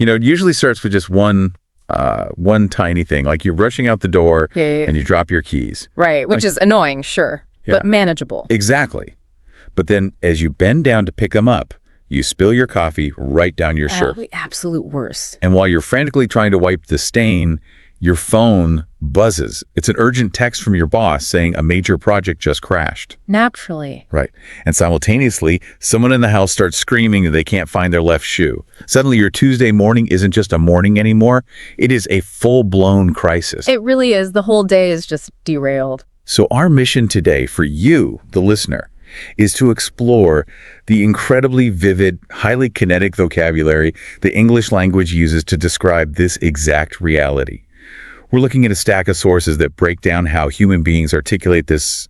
It usually starts with just one tiny thing, like you're rushing out the door and you drop your keys. Right, which is annoying, sure, but manageable. Exactly. But then as you bend down to pick them up, you spill your coffee right down your shirt. The absolute worst. And while you're frantically trying to wipe the stain, your phone buzzes. It's an urgent text from your boss saying a major project just crashed. Naturally. Right. And simultaneously, someone in the house starts screaming that they can't find their left shoe. Suddenly, your Tuesday morning isn't just a morning anymore. It is a full-blown crisis. It really is. The whole day is just derailed. So our mission today for you, the listener, is to explore the incredibly vivid, highly kinetic vocabulary the English language uses to describe this exact reality. We're looking at a stack of sources that break down how human beings articulate this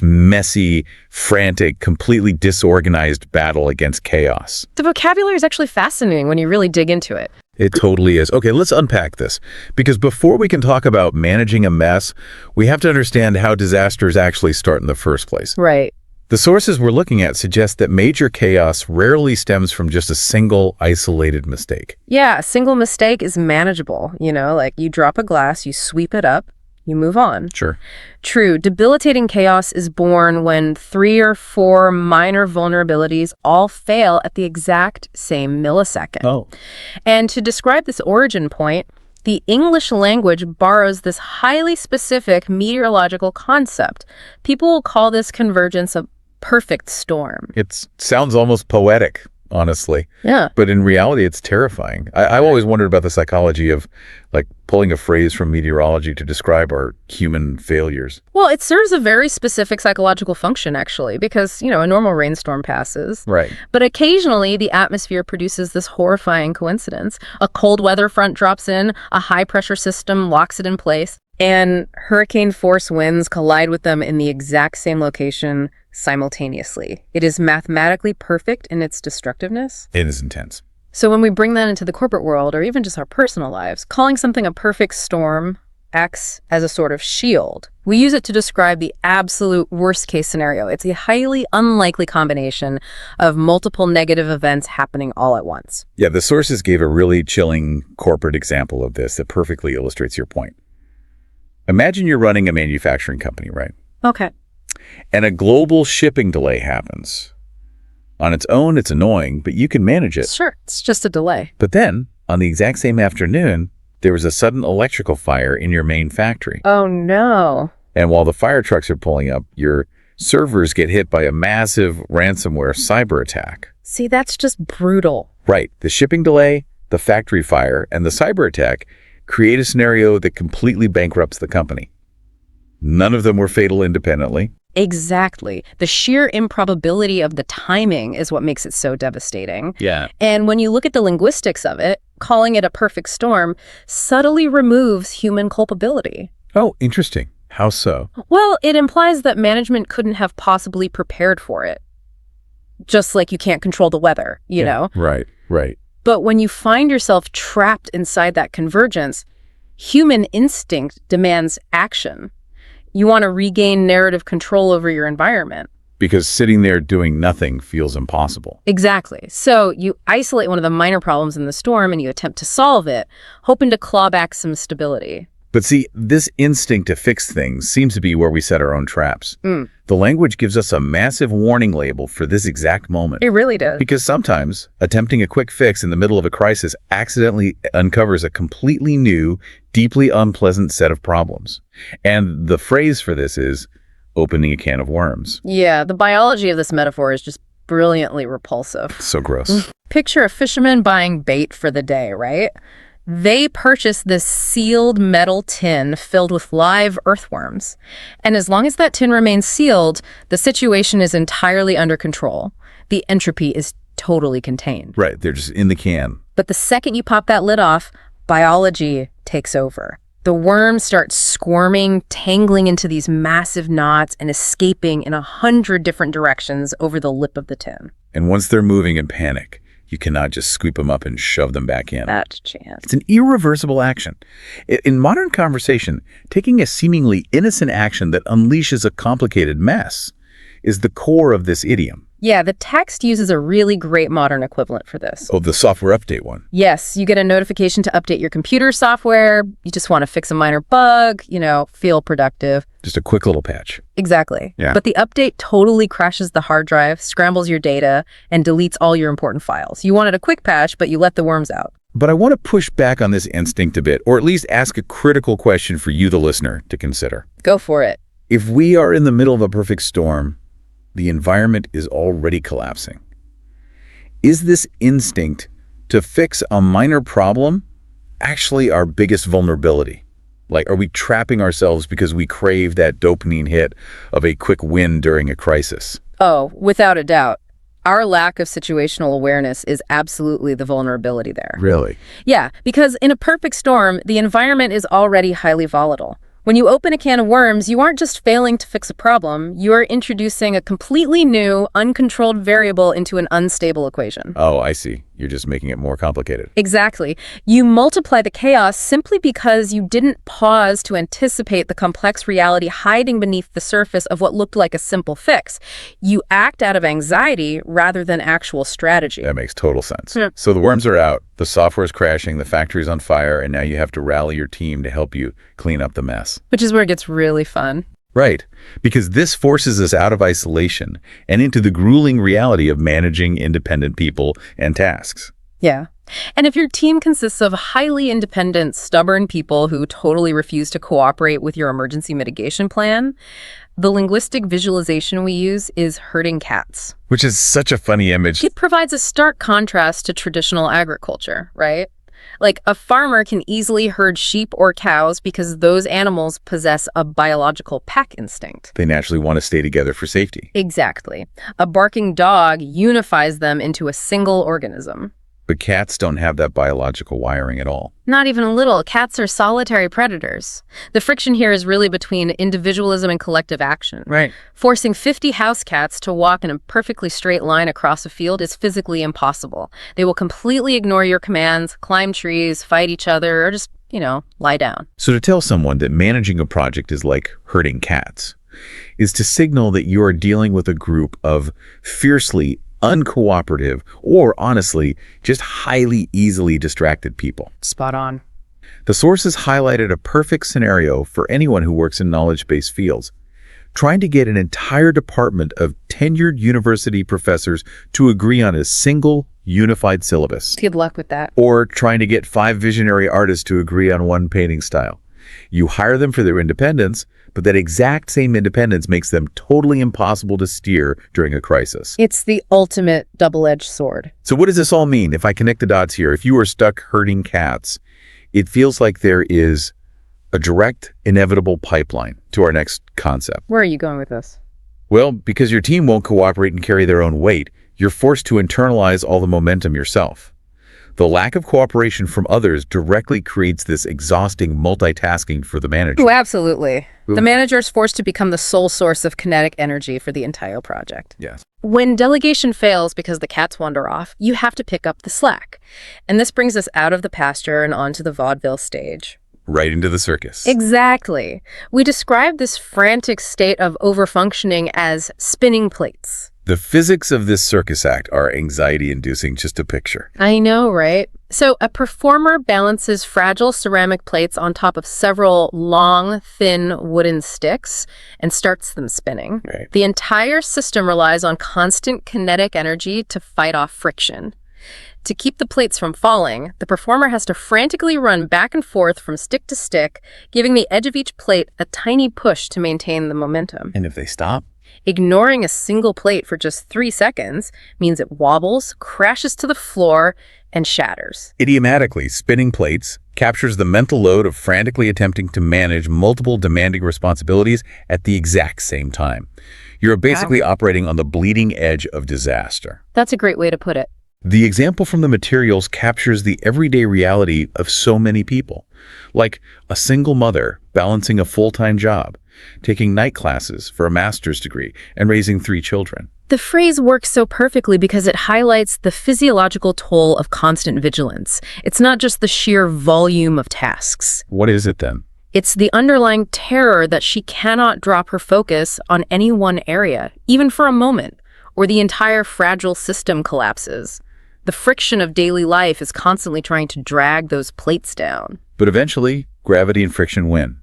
messy, frantic, completely disorganized battle against chaos. The vocabulary is actually fascinating when you really dig into it. It totally is. Okay, let's unpack this. Because before we can talk about managing a mess, we have to understand how disasters actually start in the first place. Right. The sources we're looking at suggest that major chaos rarely stems from just a single isolated mistake. Yeah, a single mistake is manageable. Like you drop a glass, you sweep it up, you move on. Sure. True. Debilitating chaos is born when 3 or 4 minor vulnerabilities all fail at the exact same millisecond. Oh. And to describe this origin point, the English language borrows this highly specific meteorological concept. People will call this convergence a perfect storm. It sounds almost poetic, honestly. Yeah. But in reality, it's terrifying. I've always wondered about the psychology of pulling a phrase from meteorology to describe our human failures. Well, it serves a very specific psychological function, actually, because, a normal rainstorm passes. Right. But occasionally, the atmosphere produces this horrifying coincidence. A cold weather front drops in, a high-pressure system locks it in place, and hurricane-force winds collide with them in the exact same location simultaneously. It is mathematically perfect in its destructiveness. It is intense. So when we bring that into the corporate world, or even just our personal lives, calling something a perfect storm acts as a sort of shield. We use it to describe the absolute worst-case scenario. It's a highly unlikely combination of multiple negative events happening all at once. Yeah, the sources gave a really chilling corporate example of this that perfectly illustrates your point. Imagine you're running a manufacturing company, right? Okay. And a global shipping delay happens. On its own, it's annoying, but you can manage it. Sure, it's just a delay. But then, on the exact same afternoon, there was a sudden electrical fire in your main factory. Oh, no. And while the fire trucks are pulling up, your servers get hit by a massive ransomware cyber attack. See, that's just brutal. Right. The shipping delay, the factory fire, and the cyber attack create a scenario that completely bankrupts the company. None of them were fatal independently. Exactly. The sheer improbability of the timing is what makes it so devastating. Yeah. And when you look at the linguistics of it, calling it a perfect storm subtly removes human culpability. Oh, interesting. How so? Well, it implies that management couldn't have possibly prepared for it. Just like you can't control the weather, you know? Right. But when you find yourself trapped inside that convergence, human instinct demands action. You want to regain narrative control over your environment. Because sitting there doing nothing feels impossible. Exactly. So you isolate one of the minor problems in the storm and you attempt to solve it, hoping to claw back some stability. But see, this instinct to fix things seems to be where we set our own traps. The language gives us a massive warning label for this exact moment. It really does. Because sometimes attempting a quick fix in the middle of a crisis accidentally uncovers a completely new, deeply unpleasant set of problems. And the phrase for this is opening a can of worms. Yeah, the biology of this metaphor is just brilliantly repulsive. So gross. Picture a fisherman buying bait for the day, right? They purchase this sealed metal tin filled with live earthworms. And as long as that tin remains sealed, the situation is entirely under control. The entropy is totally contained. Right, they're just in the can. But the second you pop that lid off, biology takes over. The worms start squirming, tangling into these massive knots and escaping in 100 different directions over the lip of the tin. And once they're moving in panic, you cannot just scoop them up and shove them back in. That's a chance. It's an irreversible action. In modern conversation, taking a seemingly innocent action that unleashes a complicated mess is the core of this idiom. Yeah, the text uses a really great modern equivalent for this. Oh, the software update one. Yes, you get a notification to update your computer software. You just want to fix a minor bug, feel productive. Just a quick little patch. Exactly. Yeah. But the update totally crashes the hard drive, scrambles your data, and deletes all your important files. You wanted a quick patch, but you let the worms out. But I want to push back on this instinct a bit, or at least ask a critical question for you, the listener, to consider. Go for it. If we are in the middle of a perfect storm, the environment is already collapsing. Is this instinct to fix a minor problem actually our biggest vulnerability? Like, are we trapping ourselves because we crave that dopamine hit of a quick win during a crisis? Oh, without a doubt. Our lack of situational awareness is absolutely the vulnerability there. Really? Yeah, because in a perfect storm, the environment is already highly volatile. When you open a can of worms, you aren't just failing to fix a problem, you are introducing a completely new, uncontrolled variable into an unstable equation. Oh, I see. You're just making it more complicated. Exactly. You multiply the chaos simply because you didn't pause to anticipate the complex reality hiding beneath the surface of what looked like a simple fix. You act out of anxiety rather than actual strategy. That makes total sense. Yeah. So the worms are out, the software's crashing, the factory's on fire, and now you have to rally your team to help you clean up the mess. Which is where it gets really fun. Right, because this forces us out of isolation and into the grueling reality of managing independent people and tasks. Yeah. And if your team consists of highly independent, stubborn people who totally refuse to cooperate with your emergency mitigation plan, the linguistic visualization we use is herding cats. Which is such a funny image. It provides a stark contrast to traditional agriculture, right? Like, a farmer can easily herd sheep or cows because those animals possess a biological pack instinct. They naturally want to stay together for safety. Exactly. A barking dog unifies them into a single organism. But cats don't have that biological wiring at all. Not even a little. Cats are solitary predators. The friction here is really between individualism and collective action. Right. Forcing 50 house cats to walk in a perfectly straight line across a field is physically impossible. They will completely ignore your commands, climb trees, fight each other, or just, lie down. So to tell someone that managing a project is like herding cats is to signal that you are dealing with a group of fiercely uncooperative, or honestly, just highly easily distracted people. Spot on. The sources highlighted a perfect scenario for anyone who works in knowledge-based fields. Trying to get an entire department of tenured university professors to agree on a single unified syllabus. Good luck with that. Or trying to get 5 visionary artists to agree on one painting style. You hire them for their independence, but that exact same independence makes them totally impossible to steer during a crisis. It's the ultimate double-edged sword. So what does this all mean? If I connect the dots here, if you are stuck herding cats, it feels like there is a direct, inevitable pipeline to our next concept. Where are you going with this? Well, because your team won't cooperate and carry their own weight, you're forced to internalize all the momentum yourself. The lack of cooperation from others directly creates this exhausting multitasking for the manager. Oh, absolutely. The manager is forced to become the sole source of kinetic energy for the entire project. Yes. When delegation fails because the cats wander off, you have to pick up the slack. And this brings us out of the pasture and onto the vaudeville stage. Right into the circus. Exactly. We describe this frantic state of overfunctioning as spinning plates. The physics of this circus act are anxiety-inducing just to picture. I know, right? So a performer balances fragile ceramic plates on top of several long, thin wooden sticks and starts them spinning. Right. The entire system relies on constant kinetic energy to fight off friction. To keep the plates from falling, the performer has to frantically run back and forth from stick to stick, giving the edge of each plate a tiny push to maintain the momentum. And if they stop? Ignoring a single plate for just 3 seconds means it wobbles, crashes to the floor, and shatters. Idiomatically, spinning plates captures the mental load of frantically attempting to manage multiple demanding responsibilities at the exact same time. You're basically operating on the bleeding edge of disaster. That's a great way to put it. The example from the materials captures the everyday reality of so many people, like a single mother balancing a full-time job, taking night classes for a master's degree, and raising 3 children. The phrase works so perfectly because it highlights the physiological toll of constant vigilance. It's not just the sheer volume of tasks. What is it then? It's the underlying terror that she cannot drop her focus on any one area, even for a moment, or the entire fragile system collapses. The friction of daily life is constantly trying to drag those plates down. But eventually, gravity and friction win.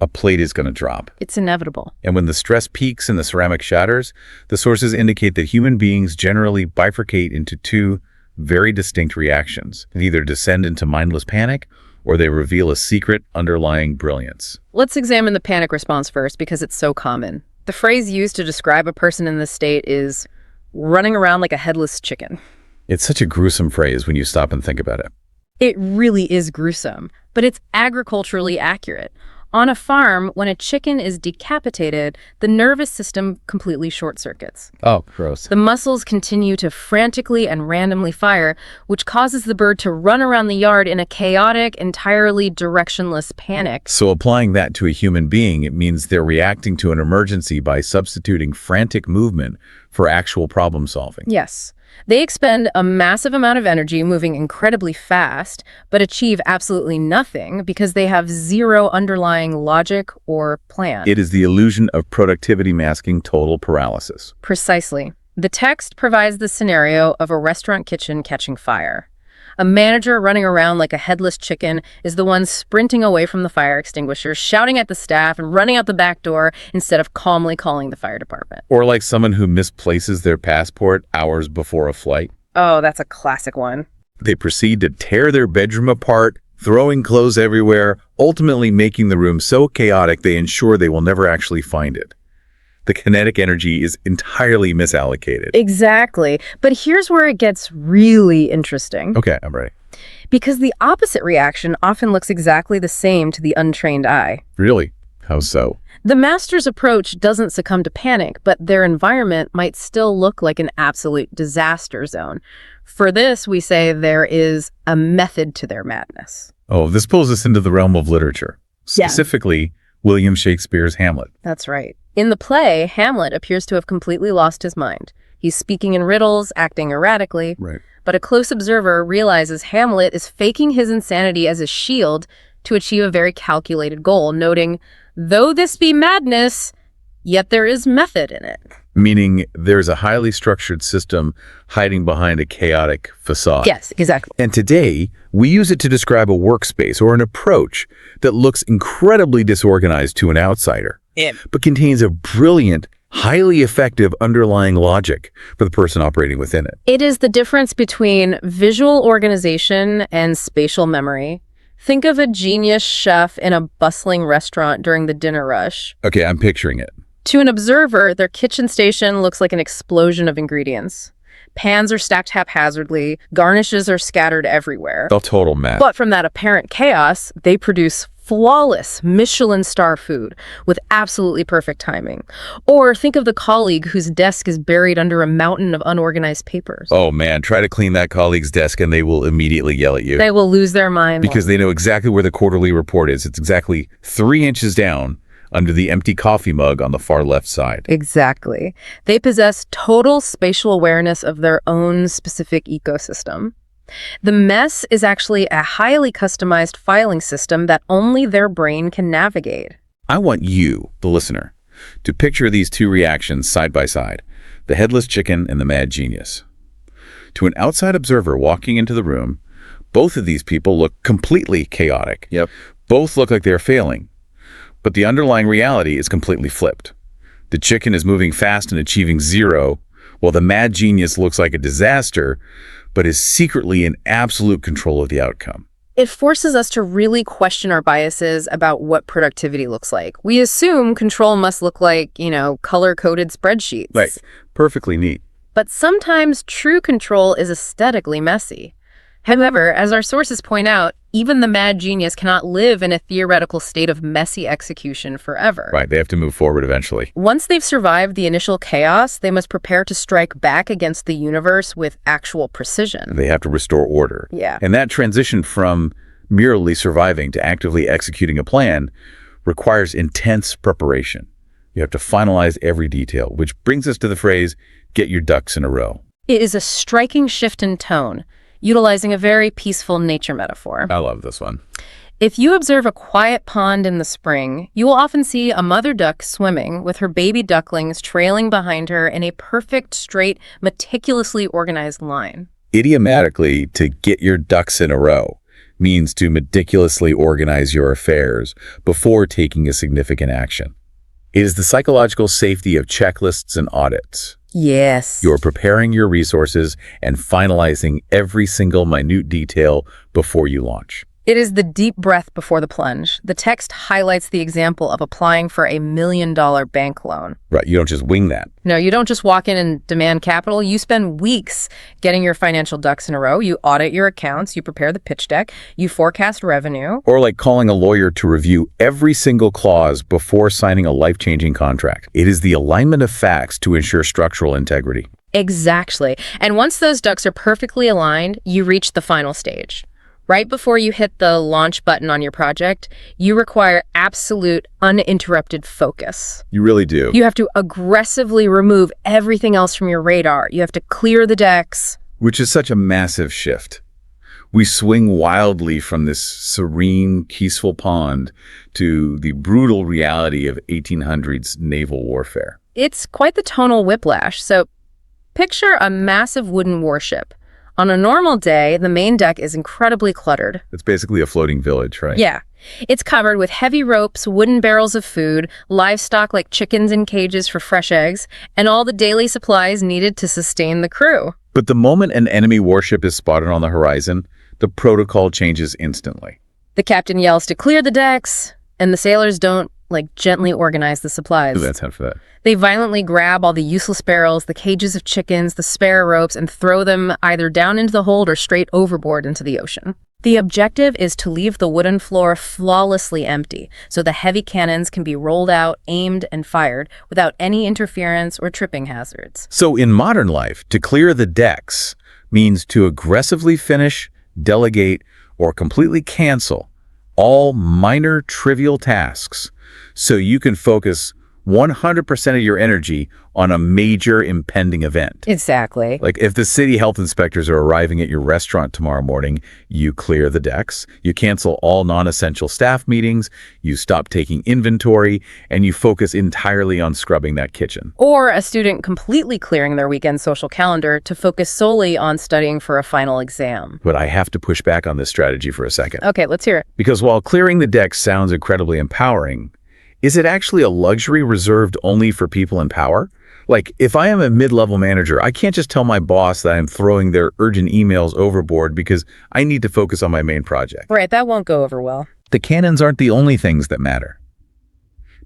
A plate is going to drop. It's inevitable. And when the stress peaks and the ceramic shatters, the sources indicate that human beings generally bifurcate into two very distinct reactions. They either descend into mindless panic or they reveal a secret underlying brilliance. Let's examine the panic response first because it's so common. The phrase used to describe a person in this state is running around like a headless chicken. It's such a gruesome phrase when you stop and think about it. It really is gruesome, but it's agriculturally accurate. On a farm, when a chicken is decapitated, the nervous system completely short-circuits. Oh, gross. The muscles continue to frantically and randomly fire, which causes the bird to run around the yard in a chaotic, entirely directionless panic. So applying that to a human being, it means they're reacting to an emergency by substituting frantic movement for actual problem solving. Yes. They expend a massive amount of energy moving incredibly fast, but achieve absolutely nothing because they have zero underlying logic or plan. It is the illusion of productivity masking total paralysis. Precisely. The text provides the scenario of a restaurant kitchen catching fire. A manager running around like a headless chicken is the one sprinting away from the fire extinguisher, shouting at the staff and running out the back door instead of calmly calling the fire department. Or like someone who misplaces their passport hours before a flight. Oh, that's a classic one. They proceed to tear their bedroom apart, throwing clothes everywhere, ultimately making the room so chaotic they ensure they will never actually find it. The kinetic energy is entirely misallocated. Exactly. But here's where it gets really interesting. Okay, I'm ready. Because the opposite reaction often looks exactly the same to the untrained eye. Really? How so? The master's approach doesn't succumb to panic, but their environment might still look like an absolute disaster zone. For this, we say there is a method to their madness. Oh, this pulls us into the realm of literature. Yeah. Specifically, William Shakespeare's Hamlet. That's right. In the play, Hamlet appears to have completely lost his mind. He's speaking in riddles, acting erratically. Right. But a close observer realizes Hamlet is faking his insanity as a shield to achieve a very calculated goal, noting, "Though this be madness, yet there is method in it." Meaning there's a highly structured system hiding behind a chaotic facade. Yes, exactly. And today, we use it to describe a workspace or an approach that looks incredibly disorganized to an outsider, but contains a brilliant, highly effective underlying logic for the person operating within it. It is the difference between visual organization and spatial memory. Think of a genius chef in a bustling restaurant during the dinner rush. Okay, I'm picturing it. To an observer, their kitchen station looks like an explosion of ingredients. Pans are stacked haphazardly, garnishes are scattered everywhere. A total mess. But from that apparent chaos, they produce flawless Michelin star food with absolutely perfect timing. Or think of the colleague whose desk is buried under a mountain of unorganized papers. Oh man, try to clean that colleague's desk and they will immediately yell at you. They will lose their mind. Because they know exactly where the quarterly report is. It's exactly 3 inches down under the empty coffee mug on the far left side. Exactly. They possess total spatial awareness of their own specific ecosystem. The mess is actually a highly customized filing system that only their brain can navigate. I want you, the listener, to picture these two reactions side by side, the headless chicken and the mad genius. To an outside observer walking into the room, both of these people look completely chaotic. Yep. Both look like they're failing. But the underlying reality is completely flipped. The chicken is moving fast and achieving zero, while the mad genius looks like a disaster, but is secretly in absolute control of the outcome. It forces us to really question our biases about what productivity looks like. We assume control must look like, color-coded spreadsheets. Right. Perfectly neat. But sometimes true control is aesthetically messy. However, as our sources point out, even the mad genius cannot live in a theoretical state of messy execution forever. Right, they have to move forward eventually. Once they've survived the initial chaos, they must prepare to strike back against the universe with actual precision. They have to restore order. Yeah. And that transition from merely surviving to actively executing a plan requires intense preparation. You have to finalize every detail, which brings us to the phrase, get your ducks in a row. It is a striking shift in tone, utilizing a very peaceful nature metaphor. I love this one. If you observe a quiet pond in the spring, you will often see a mother duck swimming with her baby ducklings trailing behind her in a perfect, straight, meticulously organized line. Idiomatically, to get your ducks in a row means to meticulously organize your affairs before taking a significant action. It is the psychological safety of checklists and audits. Yes. You're preparing your resources and finalizing every single minute detail before you launch. It is the deep breath before the plunge. The text highlights the example of applying for a $1 million bank loan. Right, you don't just wing that. No, you don't just walk in and demand capital. You spend weeks getting your financial ducks in a row. You audit your accounts, you prepare the pitch deck, you forecast revenue. Or like calling a lawyer to review every single clause before signing a life-changing contract. It is the alignment of facts to ensure structural integrity. Exactly. And once those ducks are perfectly aligned, you reach the final stage. Right before you hit the launch button on your project, you require absolute, uninterrupted focus. You really do. You have to aggressively remove everything else from your radar. You have to clear the decks. Which is such a massive shift. We swing wildly from this serene, peaceful pond to the brutal reality of 1800s naval warfare. It's quite the tonal whiplash. So picture a massive wooden warship. On a normal day, the main deck is incredibly cluttered. It's basically a floating village, right? Yeah. It's covered with heavy ropes, wooden barrels of food, livestock like chickens in cages for fresh eggs, and all the daily supplies needed to sustain the crew. But the moment an enemy warship is spotted on the horizon, the protocol changes instantly. The captain yells to clear the decks, and the sailors don't, gently organize the supplies. Ooh, that's time for that. They violently grab all the useless barrels, the cages of chickens, the spare ropes, and throw them either down into the hold or straight overboard into the ocean. The objective is to leave the wooden floor flawlessly empty, so the heavy cannons can be rolled out, aimed, and fired without any interference or tripping hazards. So in modern life, to clear the decks means to aggressively finish, delegate, or completely cancel all minor trivial tasks so you can focus 100% of your energy on a major impending event. Exactly. Like if the city health inspectors are arriving at your restaurant tomorrow morning, you clear the decks, you cancel all non-essential staff meetings, you stop taking inventory, and you focus entirely on scrubbing that kitchen. Or a student completely clearing their weekend social calendar to focus solely on studying for a final exam. But I have to push back on this strategy for a second. Okay, let's hear it. Because while clearing the decks sounds incredibly empowering, is it actually a luxury reserved only for people in power? Like, if I am a mid-level manager, I can't just tell my boss that I'm throwing their urgent emails overboard because I need to focus on my main project. Right, that won't go over well. The cannons aren't the only things that matter.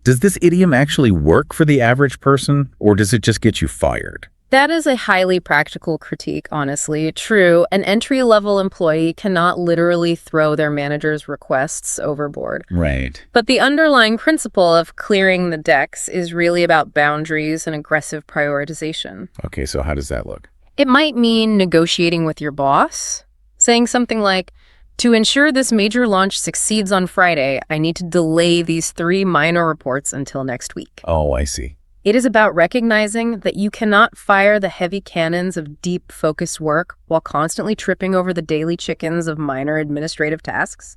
Does this idiom actually work for the average person, or does it just get you fired? That is a highly practical critique, honestly. True, an entry-level employee cannot literally throw their manager's requests overboard. Right. But the underlying principle of clearing the decks is really about boundaries and aggressive prioritization. Okay, so how does that look? It might mean negotiating with your boss, saying something like, to ensure this major launch succeeds on Friday, I need to delay these 3 minor reports until next week. Oh, I see. It is about recognizing that you cannot fire the heavy cannons of deep, focused work while constantly tripping over the daily chickens of minor administrative tasks.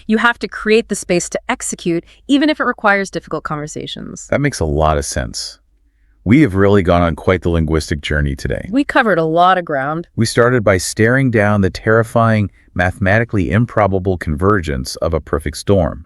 You have to create the space to execute, even if it requires difficult conversations. That makes a lot of sense. We have really gone on quite the linguistic journey today. We covered a lot of ground. We started by staring down the terrifying, mathematically improbable convergence of a perfect storm.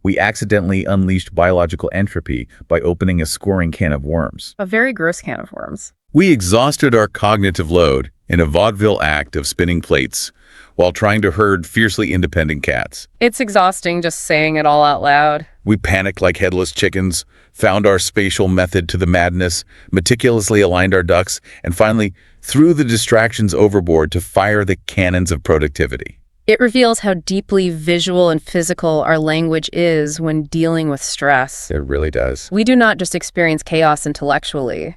We accidentally unleashed biological entropy by opening a scoring can of worms. A very gross can of worms. We exhausted our cognitive load in a vaudeville act of spinning plates while trying to herd fiercely independent cats. It's exhausting just saying it all out loud. We panicked like headless chickens, found our spatial method to the madness, meticulously aligned our ducks, and finally threw the distractions overboard to fire the cannons of productivity. It reveals how deeply visual and physical our language is when dealing with stress. It really does. We do not just experience chaos intellectually,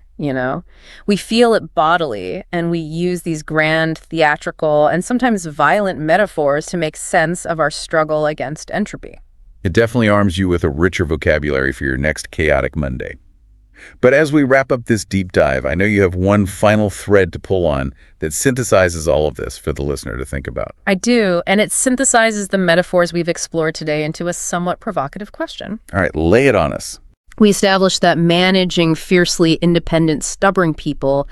We feel it bodily, and we use these grand, theatrical, and sometimes violent metaphors to make sense of our struggle against entropy. It definitely arms you with a richer vocabulary for your next chaotic Monday. But as we wrap up this deep dive, I know you have one final thread to pull on that synthesizes all of this for the listener to think about. I do, and it synthesizes the metaphors we've explored today into a somewhat provocative question. All right, lay it on us. We established that managing fiercely independent, stubborn people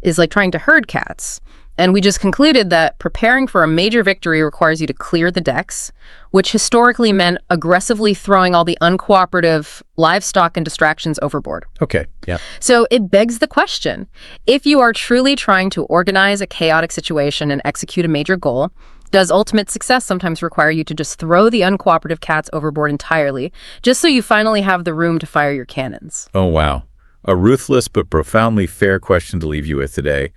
is like trying to herd cats. And we just concluded that preparing for a major victory requires you to clear the decks, which historically meant aggressively throwing all the uncooperative livestock and distractions overboard. Okay, yeah. So it begs the question, if you are truly trying to organize a chaotic situation and execute a major goal, does ultimate success sometimes require you to just throw the uncooperative cats overboard entirely, just so you finally have the room to fire your cannons? Oh, wow. A ruthless but profoundly fair question to leave you with today.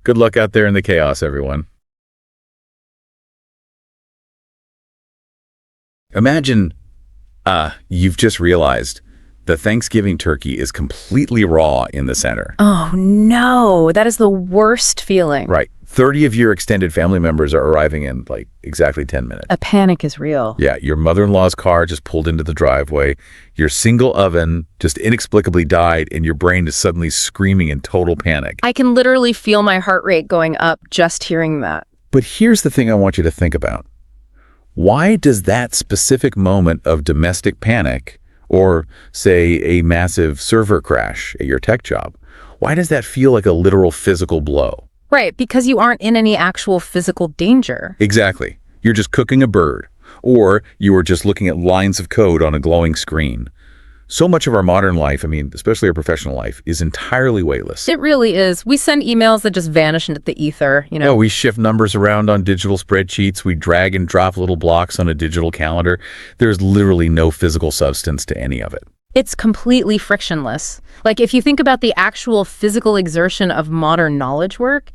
Good luck out there in the chaos, everyone. Imagine you've just realized the Thanksgiving turkey is completely raw in the center. Oh, no. That is the worst feeling. Right. 30 of your extended family members are arriving in like exactly 10 minutes. A panic is real. Yeah, your mother-in-law's car just pulled into the driveway. Your single oven just inexplicably died, and your brain is suddenly screaming in total panic. I can literally feel my heart rate going up just hearing that. But here's the thing I want you to think about. Why does that specific moment of domestic panic, or say a massive server crash at your tech job, why does that feel like a literal physical blow? Right, because you aren't in any actual physical danger. Exactly. You're just cooking a bird, or you are just looking at lines of code on a glowing screen. So much of our modern life, especially our professional life, is entirely weightless. It really is. We send emails that just vanish into the ether, you know. Yeah, we shift numbers around on digital spreadsheets. We drag and drop little blocks on a digital calendar. There's literally no physical substance to any of it. It's completely frictionless. Like, if you think about the actual physical exertion of modern knowledge work,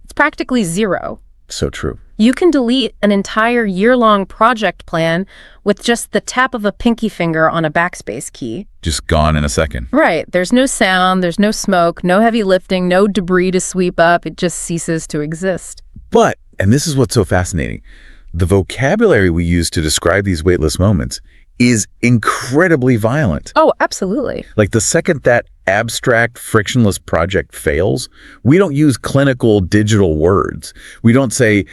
it's practically zero. So true. You can delete an entire year-long project plan with just the tap of a pinky finger on a backspace key. Just gone in a second. Right. There's no sound, there's no smoke, no heavy lifting, no debris to sweep up. It just ceases to exist. But, and this is what's so fascinating, the vocabulary we use to describe these weightless moments is incredibly violent. Oh, absolutely. Like the second that abstract, frictionless project fails, we don't use clinical digital words. We don't say,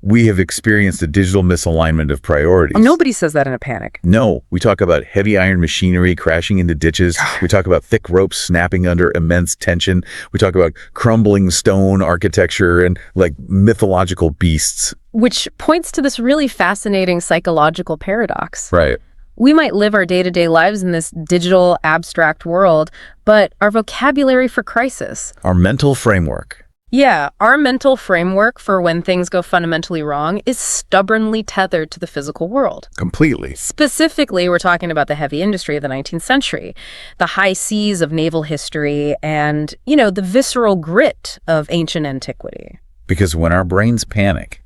we have experienced a digital misalignment of priorities. Nobody says that in a panic. No, we talk about heavy iron machinery crashing into ditches. We talk about thick ropes snapping under immense tension. We talk about crumbling stone architecture and like mythological beasts. Which points to this really fascinating psychological paradox. Right. We might live our day-to-day lives in this digital, abstract world, but our vocabulary for crisis, our mental framework. Yeah, our mental framework for when things go fundamentally wrong is stubbornly tethered to the physical world. Completely. Specifically, we're talking about the heavy industry of the 19th century, the high seas of naval history, and, the visceral grit of ancient antiquity. Because when our brains panic,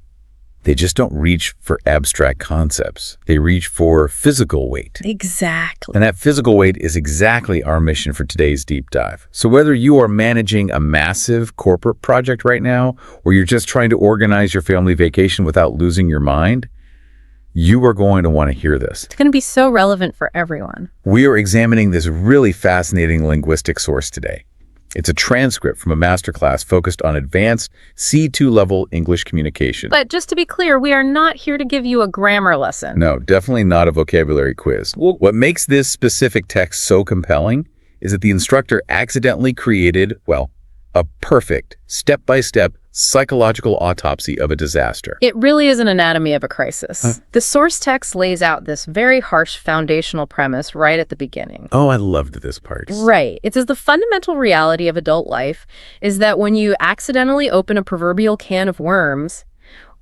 they just don't reach for abstract concepts. They reach for physical weight. Exactly. And that physical weight is exactly our mission for today's deep dive. So whether you are managing a massive corporate project right now, or you're just trying to organize your family vacation without losing your mind, you are going to want to hear this. It's going to be so relevant for everyone. We are examining this really fascinating linguistic source today. It's a transcript from a masterclass focused on advanced C2 level English communication. But just to be clear, we are not here to give you a grammar lesson. No, definitely not a vocabulary quiz. What makes this specific text so compelling is that the instructor accidentally created, a perfect step-by-step psychological autopsy of a disaster. It really is an anatomy of a crisis. The source text lays out this very harsh foundational premise right at the beginning. Oh, I loved this part. Right. It says the fundamental reality of adult life is that when you accidentally open a proverbial can of worms,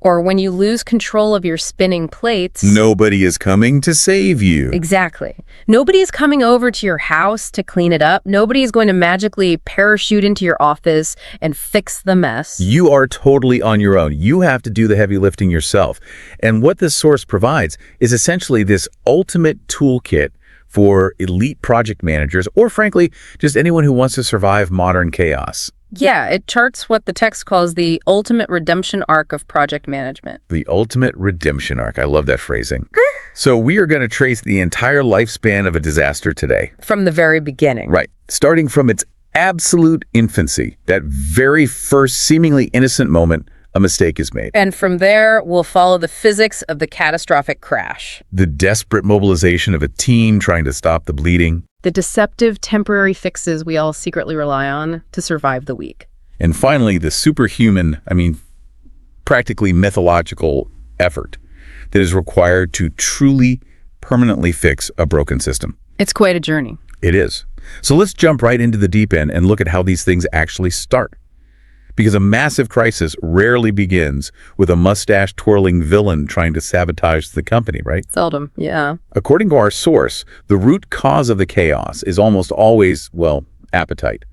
or when you lose control of your spinning plates... Nobody is coming to save you. Exactly. Nobody is coming over to your house to clean it up. Nobody is going to magically parachute into your office and fix the mess. You are totally on your own. You have to do the heavy lifting yourself. And what this source provides is essentially this ultimate toolkit for elite project managers, or frankly, just anyone who wants to survive modern chaos. Yeah, it charts what the text calls the ultimate redemption arc of project management. The ultimate redemption arc. I love that phrasing. So we are going to trace the entire lifespan of a disaster today. From the very beginning. Right. Starting from its absolute infancy, that very first seemingly innocent moment a mistake is made. And from there, we'll follow the physics of the catastrophic crash. The desperate mobilization of a team trying to stop the bleeding. The deceptive temporary fixes we all secretly rely on to survive the week. And finally, the superhuman, practically mythological effort that is required to truly, permanently fix a broken system. It's quite a journey. It is. So let's jump right into the deep end and look at how these things actually start. Because a massive crisis rarely begins with a mustache-twirling villain trying to sabotage the company, right? Seldom, yeah. According to our source, the root cause of the chaos is almost always, appetite.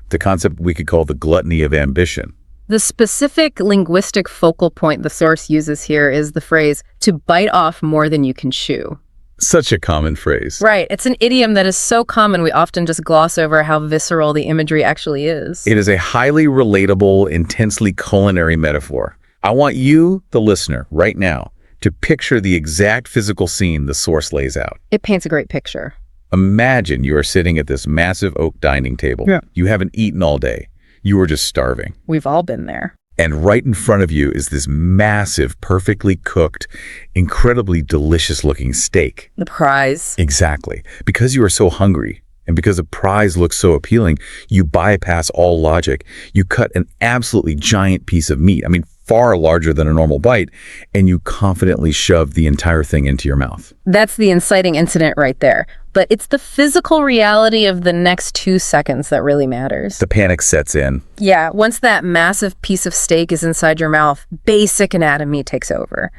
The concept we could call the gluttony of ambition. The specific linguistic focal point the source uses here is the phrase, to bite off more than you can chew. Such a common phrase. Right. It's an idiom that is so common we often just gloss over how visceral the imagery actually is. It is a highly relatable, intensely culinary metaphor. I want you, the listener, right now, to picture the exact physical scene the source lays out. It paints a great picture. Imagine you are sitting at this massive oak dining table. Yeah. You haven't eaten all day. You are just starving. We've all been there. And right in front of you is this massive, perfectly cooked, incredibly delicious-looking steak. The prize. Exactly. Because you are so hungry, and because the prize looks so appealing, you bypass all logic. You cut an absolutely giant piece of meat, far larger than a normal bite, and you confidently shove the entire thing into your mouth. That's the inciting incident right there. But it's the physical reality of the next 2 seconds that really matters. The panic sets in. Yeah, once that massive piece of steak is inside your mouth, basic anatomy takes over.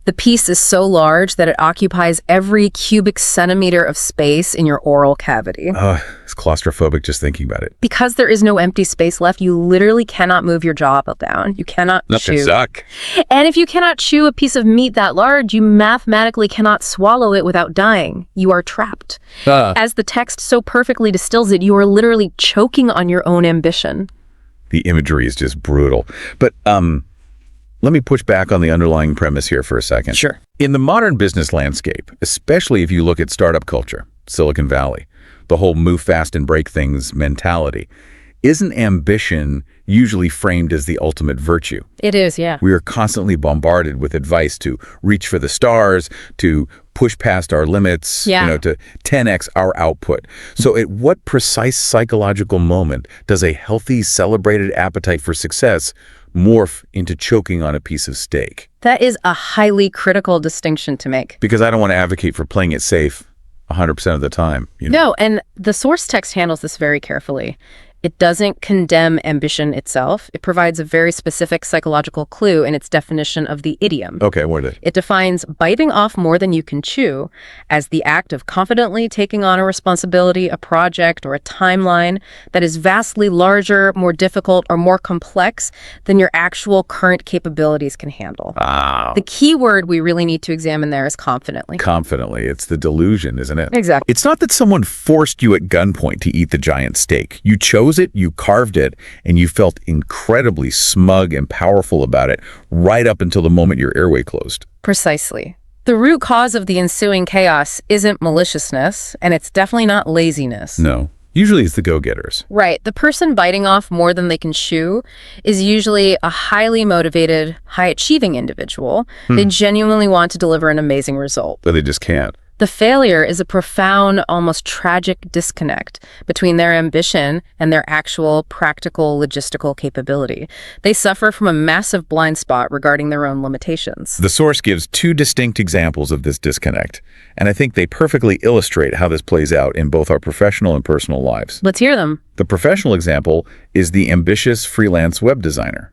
The piece is so large that it occupies every cubic centimeter of space in your oral cavity. It's claustrophobic just thinking about it. Because there is no empty space left, you literally cannot move your jaw up or down. You cannot chew. Suck. And if you cannot chew a piece of meat that large, you mathematically cannot swallow it without dying. You are trapped. As the text so perfectly distills it, you are literally choking on your own ambition. The imagery is just brutal. But, let me push back on the underlying premise here for a second. Sure. In the modern business landscape, especially if you look at startup culture, Silicon Valley, the whole move fast and break things mentality, isn't ambition usually framed as the ultimate virtue? It is, yeah. We are constantly bombarded with advice to reach for the stars, to push past our limits, to 10x our output. So at what precise psychological moment does a healthy, celebrated appetite for success morph into choking on a piece of steak? That is a highly critical distinction to make. Because I don't want to advocate for playing it safe 100% of the time. No, and the source text handles this very carefully. It doesn't condemn ambition itself. It provides a very specific psychological clue in its definition of the idiom. Okay, what is it? It defines biting off more than you can chew as the act of confidently taking on a responsibility, a project, or a timeline that is vastly larger, more difficult, or more complex than your actual current capabilities can handle. Wow. The key word we really need to examine there is confidently. Confidently. It's the delusion, isn't it? Exactly. It's not that someone forced you at gunpoint to eat the giant steak. You chose it, you carved it, and you felt incredibly smug and powerful about it right up until the moment your airway closed. Precisely. The root cause of the ensuing chaos isn't maliciousness, and it's definitely not laziness. No. Usually it's the go-getters. Right. The person biting off more than they can chew is usually a highly motivated, high-achieving individual. They genuinely want to deliver an amazing result. But they just can't. The failure is a profound, almost tragic disconnect between their ambition and their actual practical logistical capability. They suffer from a massive blind spot regarding their own limitations. The source gives two distinct examples of this disconnect, and I think they perfectly illustrate how this plays out in both our professional and personal lives. Let's hear them. The professional example is the ambitious freelance web designer.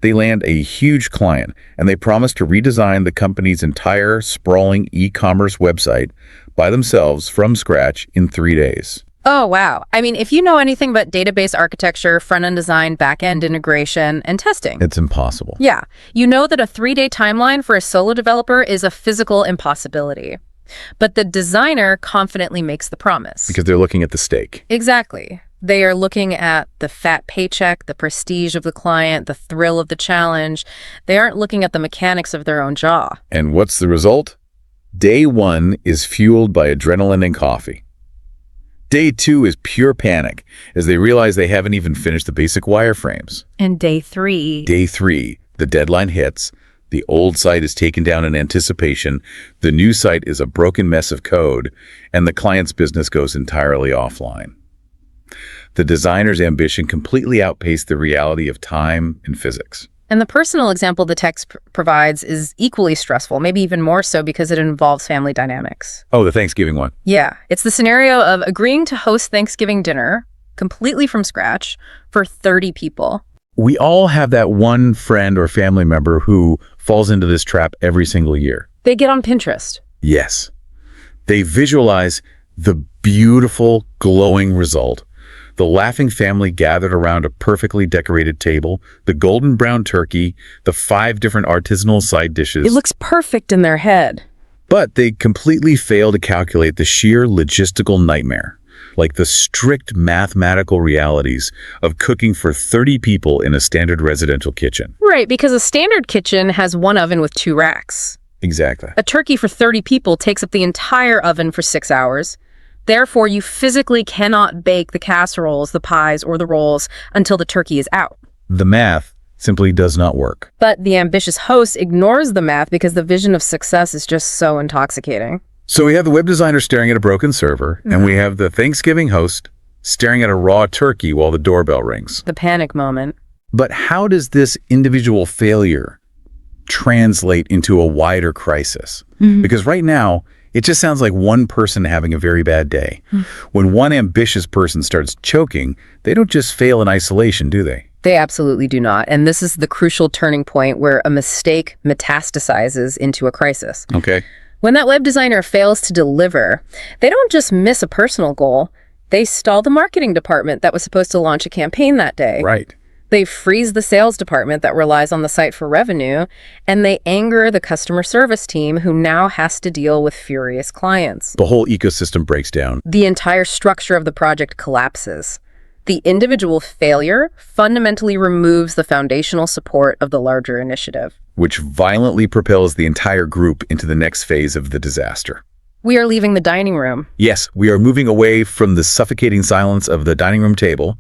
They land a huge client, and they promise to redesign the company's entire sprawling e-commerce website by themselves from scratch in 3 days. Oh, wow. I mean, if you know anything about database architecture, front-end design, back-end integration, and testing. It's impossible. Yeah. You know that a 3-day timeline for a solo developer is a physical impossibility. But the designer confidently makes the promise. Because they're looking at the steak. Exactly. They are looking at the fat paycheck, the prestige of the client, the thrill of the challenge. They aren't looking at the mechanics of their own jaw. And what's the result? Day 1 is fueled by adrenaline and coffee. Day 2 is pure panic as they realize they haven't even finished the basic wireframes. And day 3. Day 3, the deadline hits. The old site is taken down in anticipation. The new site is a broken mess of code, and the client's business goes entirely offline. The designer's ambition completely outpaced the reality of time and physics. And the personal example the text provides is equally stressful, maybe even more so because it involves family dynamics. Oh, the Thanksgiving one. Yeah, it's the scenario of agreeing to host Thanksgiving dinner completely from scratch for 30 people. We all have that one friend or family member who falls into this trap every single year. They get on Pinterest. Yes. They visualize the beautiful, glowing result. The laughing family gathered around a perfectly decorated table, the golden brown turkey, the 5 different artisanal side dishes. It looks perfect in their head. But they completely fail to calculate the sheer logistical nightmare, like the strict mathematical realities of cooking for 30 people in a standard residential kitchen. Right, because a standard kitchen has one oven with 2 racks. Exactly. A turkey for 30 people takes up the entire oven for 6 hours. Therefore, you physically cannot bake the casseroles, the pies, or the rolls until the turkey is out. The math simply does not work. But the ambitious host ignores the math because the vision of success is just so intoxicating. So we have the web designer staring at a broken server, and we have the Thanksgiving host staring at a raw turkey while the doorbell rings. The panic moment. But how does this individual failure translate into a wider crisis? Because right now, it just sounds like one person having a very bad day. When one ambitious person starts choking, they don't just fail in isolation, do they? They absolutely do not. And this is the crucial turning point where a mistake metastasizes into a crisis. Okay. When that web designer fails to deliver, they don't just miss a personal goal. They stall the marketing department that was supposed to launch a campaign that day. Right. They freeze the sales department that relies on the site for revenue, and they anger the customer service team who now has to deal with furious clients. The whole ecosystem breaks down. The entire structure of the project collapses. The individual failure fundamentally removes the foundational support of the larger initiative, which violently propels the entire group into the next phase of the disaster. We are leaving the dining room. Yes, we are moving away from the suffocating silence of the dining room table,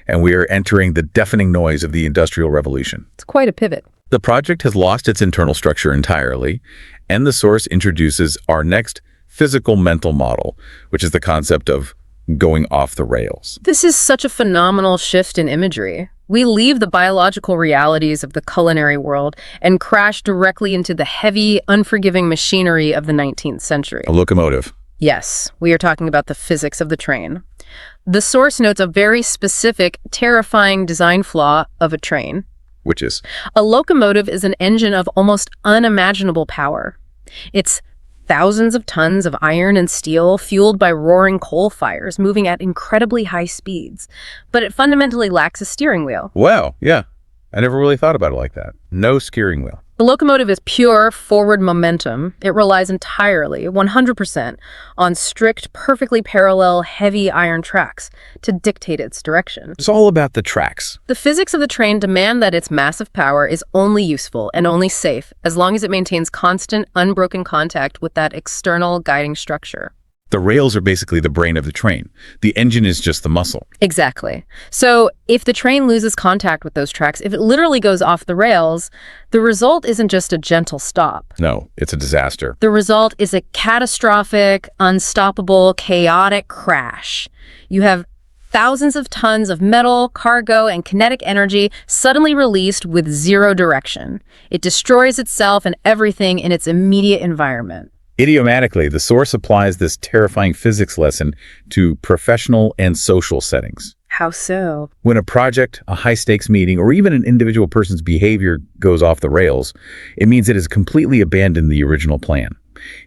and we are entering the deafening noise of the Industrial Revolution. It's quite a pivot. The project has lost its internal structure entirely, and the source introduces our next physical mental model, which is the concept of going off the rails. This is such a phenomenal shift in imagery. We leave the biological realities of the culinary world and crash directly into the heavy, unforgiving machinery of the 19th century. A locomotive. Yes, we are talking about the physics of the train. The source notes a very specific, terrifying design flaw of a train. Which is? A locomotive is an engine of almost unimaginable power. It's thousands of tons of iron and steel fueled by roaring coal fires moving at incredibly high speeds. But it fundamentally lacks a steering wheel. Wow, yeah. I never really thought about it like that. No steering wheel. The locomotive is pure forward momentum. It relies entirely, 100%, on strict, perfectly parallel, heavy iron tracks to dictate its direction. It's all about the tracks. The physics of the train demand that its massive power is only useful and only safe as long as it maintains constant, unbroken contact with that external guiding structure. The rails are basically the brain of the train. The engine is just the muscle. Exactly. So if the train loses contact with those tracks, if it literally goes off the rails, the result isn't just a gentle stop. No, it's a disaster. The result is a catastrophic, unstoppable, chaotic crash. You have thousands of tons of metal, cargo, and kinetic energy suddenly released with zero direction. It destroys itself and everything in its immediate environment. Idiomatically, the source applies this terrifying physics lesson to professional and social settings. How so? When a project, a high-stakes meeting, or even an individual person's behavior goes off the rails, it means it has completely abandoned the original plan.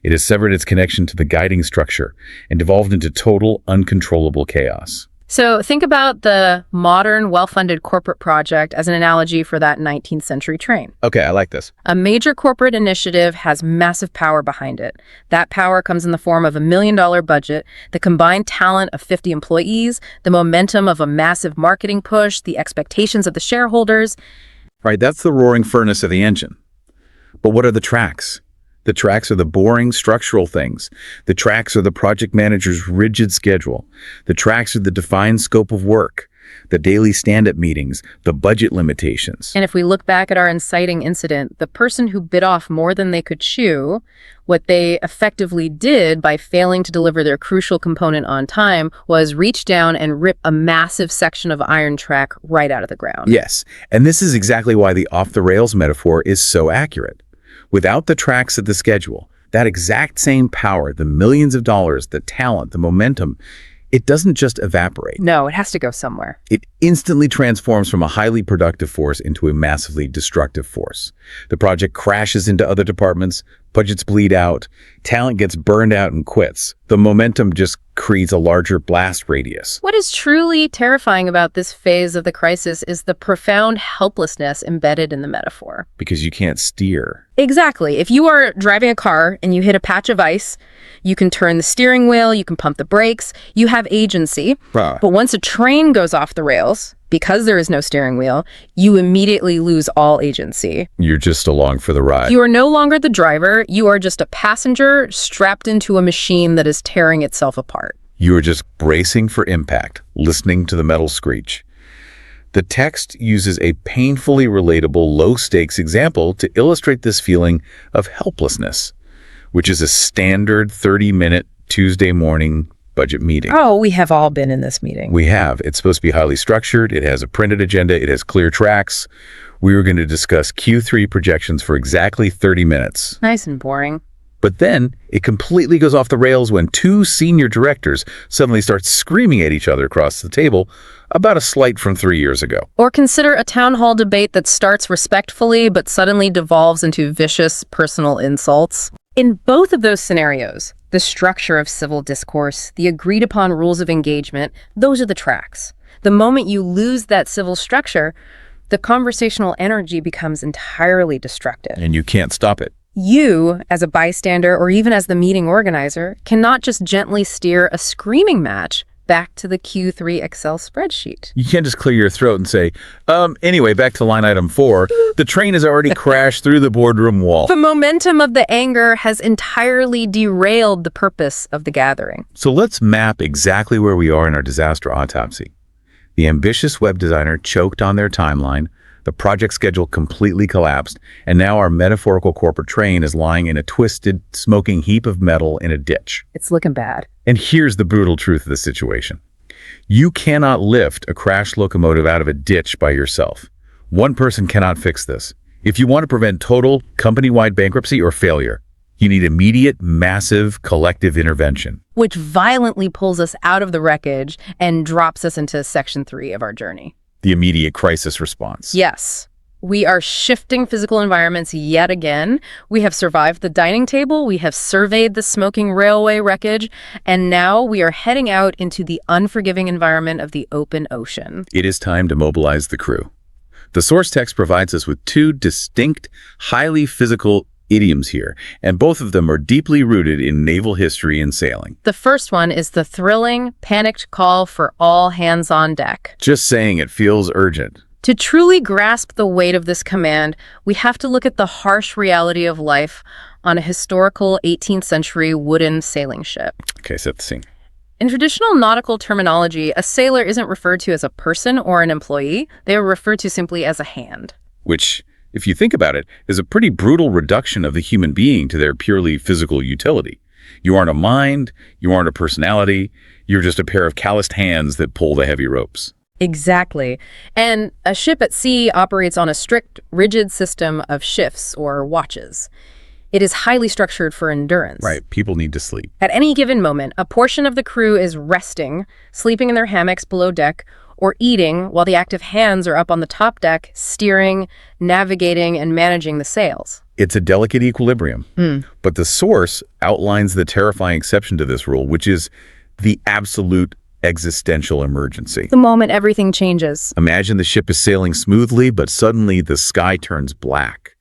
It has severed its connection to the guiding structure and devolved into total, uncontrollable chaos. So think about the modern, well-funded corporate project as an analogy for that 19th century train. Okay, I like this. A major corporate initiative has massive power behind it. That power comes in the form of $1 million budget, the combined talent of 50 employees, the momentum of a massive marketing push, the expectations of the shareholders. Right, that's the roaring furnace of the engine. But what are the tracks? The tracks are the boring structural things. The tracks are the project manager's rigid schedule. The tracks are the defined scope of work, the daily stand-up meetings, the budget limitations. And if we look back at our inciting incident, the person who bit off more than they could chew, what they effectively did by failing to deliver their crucial component on time was reach down and rip a massive section of iron track right out of the ground. Yes, and this is exactly why the off-the-rails metaphor is so accurate. Without the tracks of the schedule, that exact same power, the millions of dollars, the talent, the momentum, it doesn't just evaporate. No, it has to go somewhere. It instantly transforms from a highly productive force into a massively destructive force. The project crashes into other departments, budgets bleed out, talent gets burned out and quits. The momentum just creates a larger blast radius. What is truly terrifying about this phase of the crisis is the profound helplessness embedded in the metaphor. Because you can't steer. Exactly. If you are driving a car and you hit a patch of ice, you can turn the steering wheel, you can pump the brakes, you have agency. Wow. But once a train goes off the rails, because there is no steering wheel, you immediately lose all agency. You're just along for the ride. You are no longer the driver, you are just a passenger strapped into a machine that is tearing itself apart. You are just bracing for impact, listening to the metal screech. The text uses a painfully relatable, low-stakes example to illustrate this feeling of helplessness, which is a standard 30-minute Tuesday morning budget meeting. Oh, we have all been in this meeting. We have. It's supposed to be highly structured. It has a printed agenda. It has clear tracks. We were going to discuss Q3 projections for exactly 30 minutes. Nice and boring. But then it completely goes off the rails when two senior directors suddenly start screaming at each other across the table about a slight from 3 years ago. Or consider a town hall debate that starts respectfully but suddenly devolves into vicious personal insults. In both of those scenarios, the structure of civil discourse, the agreed-upon rules of engagement, those are the tracks. The moment you lose that civil structure, the conversational energy becomes entirely destructive. And you can't stop it. You, as a bystander or even as the meeting organizer, cannot just gently steer a screaming match back to the Q3 Excel spreadsheet. You can't just clear your throat and say, anyway, back to line item 4. The train has already crashed through the boardroom wall. The momentum of the anger has entirely derailed the purpose of the gathering. So let's map exactly where we are in our disaster autopsy. The ambitious web designer choked on their timeline, the project schedule completely collapsed, and now our metaphorical corporate train is lying in a twisted, smoking heap of metal in a ditch. It's looking bad. And here's the brutal truth of the situation. You cannot lift a crashed locomotive out of a ditch by yourself. One person cannot fix this. If you want to prevent total, company-wide bankruptcy or failure, you need immediate, massive, collective intervention. Which violently pulls us out of the wreckage and drops us into section 3 of our journey. The immediate crisis response. Yes. We are shifting physical environments yet again. We have survived the dining table, we have surveyed the smoking railway wreckage, and now we are heading out into the unforgiving environment of the open ocean. It is time to mobilize the crew. The source text provides us with two distinct, highly physical idioms here, and both of them are deeply rooted in naval history and sailing. The first one is the thrilling, panicked call for all hands on deck. Just saying it feels urgent. To truly grasp the weight of this command, we have to look at the harsh reality of life on a historical 18th century wooden sailing ship. Okay, set the scene. In traditional nautical terminology, a sailor isn't referred to as a person or an employee. They are referred to simply as a hand. Which, if you think about it, is a pretty brutal reduction of the human being to their purely physical utility. You aren't a mind, you aren't a personality, you're just a pair of calloused hands that pull the heavy ropes. Exactly. And a ship at sea operates on a strict, rigid system of shifts or watches. It is highly structured for endurance. Right, people need to sleep. At any given moment, a portion of the crew is resting, sleeping in their hammocks below deck, or eating while the active hands are up on the top deck, steering, navigating, and managing the sails. It's a delicate equilibrium. But the source outlines the terrifying exception to this rule, which is the absolute existential emergency. The moment everything changes. Imagine the ship is sailing smoothly, but suddenly the sky turns black.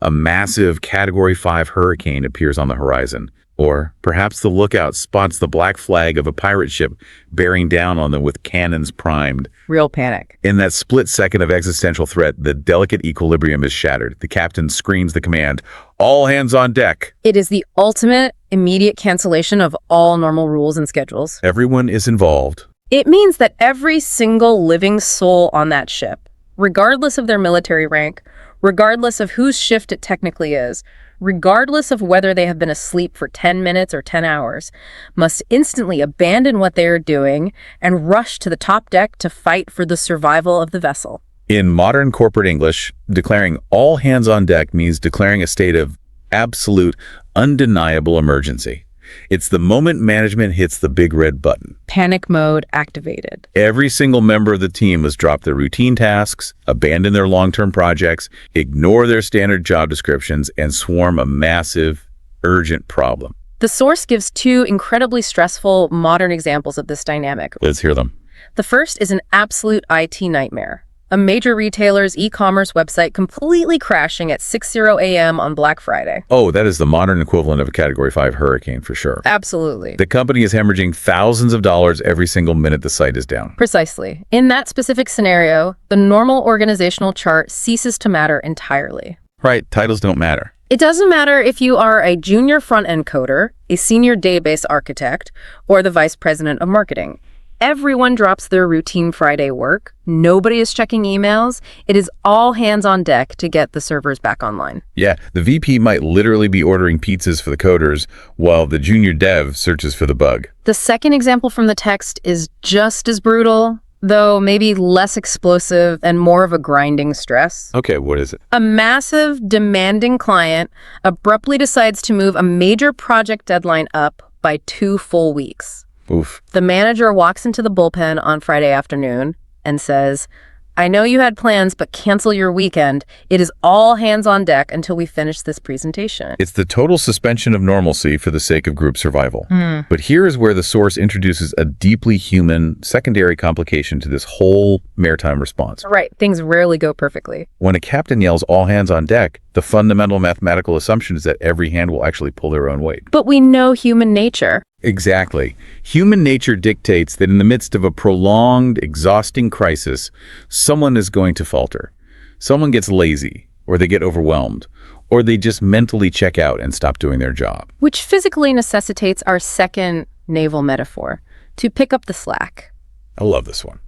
A massive Category 5 hurricane appears on the horizon. Or perhaps the lookout spots the black flag of a pirate ship bearing down on them with cannons primed. Real panic. In that split second of existential threat, the delicate equilibrium is shattered. The captain screams the command, "All hands on deck!" It is the ultimate, immediate cancellation of all normal rules and schedules. Everyone is involved. It means that every single living soul on that ship, regardless of their military rank, regardless of whose shift it technically is, regardless of whether they have been asleep for 10 minutes or 10 hours, must instantly abandon what they are doing and rush to the top deck to fight for the survival of the vessel. In modern corporate English, declaring all hands on deck means declaring a state of absolute, undeniable emergency. It's the moment management hits the big red button. Panic mode activated. Every single member of the team must drop their routine tasks, abandon their long-term projects, ignore their standard job descriptions, and swarm a massive, urgent problem. The source gives two incredibly stressful modern examples of this dynamic. Let's hear them. The first is an absolute IT nightmare. A major retailer's e-commerce website completely crashing at 6:00 a.m. on Black Friday. Oh, that is the modern equivalent of a Category 5 hurricane for sure. Absolutely. The company is hemorrhaging thousands of dollars every single minute the site is down. Precisely. In that specific scenario, the normal organizational chart ceases to matter entirely. Right, titles don't matter. It doesn't matter if you are a junior front-end coder, a senior database architect, or the vice president of marketing. Everyone drops their routine Friday work. Nobody is checking emails. It is all hands on deck to get the servers back online. Yeah, the VP might literally be ordering pizzas for the coders while the junior dev searches for the bug. The second example from the text is just as brutal, though maybe less explosive and more of a grinding stress. Okay, what is it? A massive, demanding client abruptly decides to move a major project deadline up by 2 full weeks. Oof. The manager walks into the bullpen on Friday afternoon and says, "I know you had plans, but cancel your weekend. It is all hands on deck until we finish this presentation." It's the total suspension of normalcy for the sake of group survival. But here is where the source introduces a deeply human secondary complication to this whole maritime response. Right, things rarely go perfectly. When a captain yells all hands on deck, the fundamental mathematical assumption is that every hand will actually pull their own weight. But we know human nature. Exactly. Human nature dictates that in the midst of a prolonged, exhausting crisis, someone is going to falter. Someone gets lazy, or they get overwhelmed, or they just mentally check out and stop doing their job. Which physically necessitates our second naval metaphor, to pick up the slack. I love this one.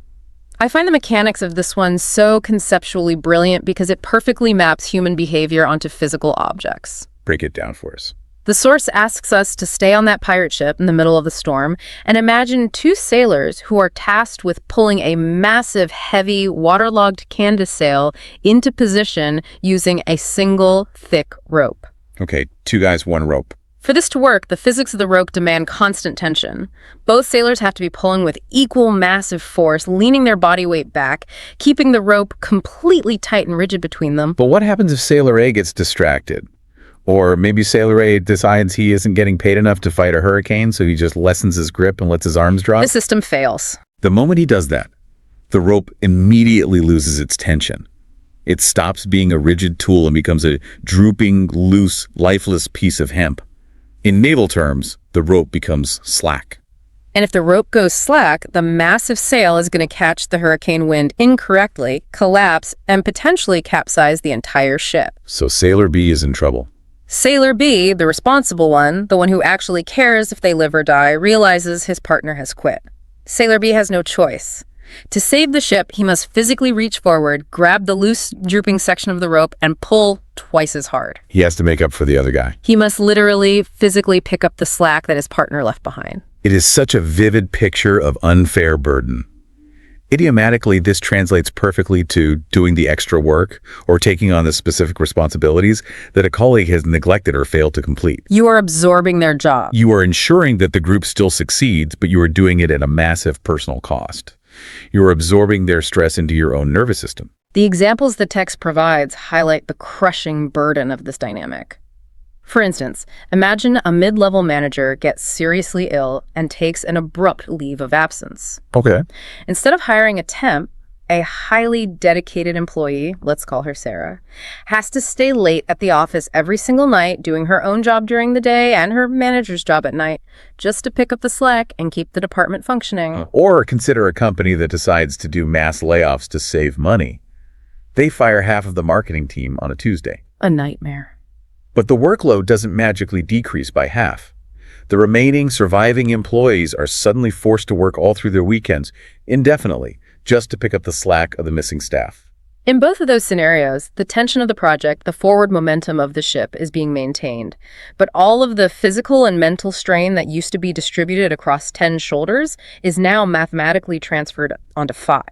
I find the mechanics of this one so conceptually brilliant because it perfectly maps human behavior onto physical objects. Break it down for us. The source asks us to stay on that pirate ship in the middle of the storm and imagine 2 sailors who are tasked with pulling a massive, heavy, waterlogged canvas sail into position using a single, thick rope. Okay, 2 guys, 1 rope. For this to work, the physics of the rope demand constant tension. Both sailors have to be pulling with equal massive force, leaning their body weight back, keeping the rope completely tight and rigid between them. But what happens if Sailor A gets distracted? Or maybe Sailor A decides he isn't getting paid enough to fight a hurricane, so he just lessens his grip and lets his arms drop? The system fails. The moment he does that, the rope immediately loses its tension. It stops being a rigid tool and becomes a drooping, loose, lifeless piece of hemp. In naval terms, the rope becomes slack. And if the rope goes slack, the massive sail is going to catch the hurricane wind incorrectly, collapse, and potentially capsize the entire ship. So Sailor B is in trouble. Sailor B, the responsible one, the one who actually cares if they live or die, realizes his partner has quit. Sailor B has no choice. To save the ship, he must physically reach forward, grab the loose, drooping section of the rope, and pull twice as hard. He has to make up for the other guy. He must literally, physically pick up the slack that his partner left behind. It is such a vivid picture of unfair burden. Idiomatically, this translates perfectly to doing the extra work or taking on the specific responsibilities that a colleague has neglected or failed to complete. You are absorbing their job. You are ensuring that the group still succeeds, but you are doing it at a massive personal cost. You are absorbing their stress into your own nervous system. The examples the text provides highlight the crushing burden of this dynamic. For instance, imagine a mid-level manager gets seriously ill and takes an abrupt leave of absence. Okay. Instead of hiring a temp, a highly dedicated employee, let's call her Sarah, has to stay late at the office every single night, doing her own job during the day and her manager's job at night, just to pick up the slack and keep the department functioning. Or consider a company that decides to do mass layoffs to save money. They fire half of the marketing team on a Tuesday. A nightmare. But the workload doesn't magically decrease by half. The remaining surviving employees are suddenly forced to work all through their weekends, indefinitely, just to pick up the slack of the missing staff. In both of those scenarios, the tension of the project, the forward momentum of the ship is being maintained. But all of the physical and mental strain that used to be distributed across 10 shoulders is now mathematically transferred onto 5.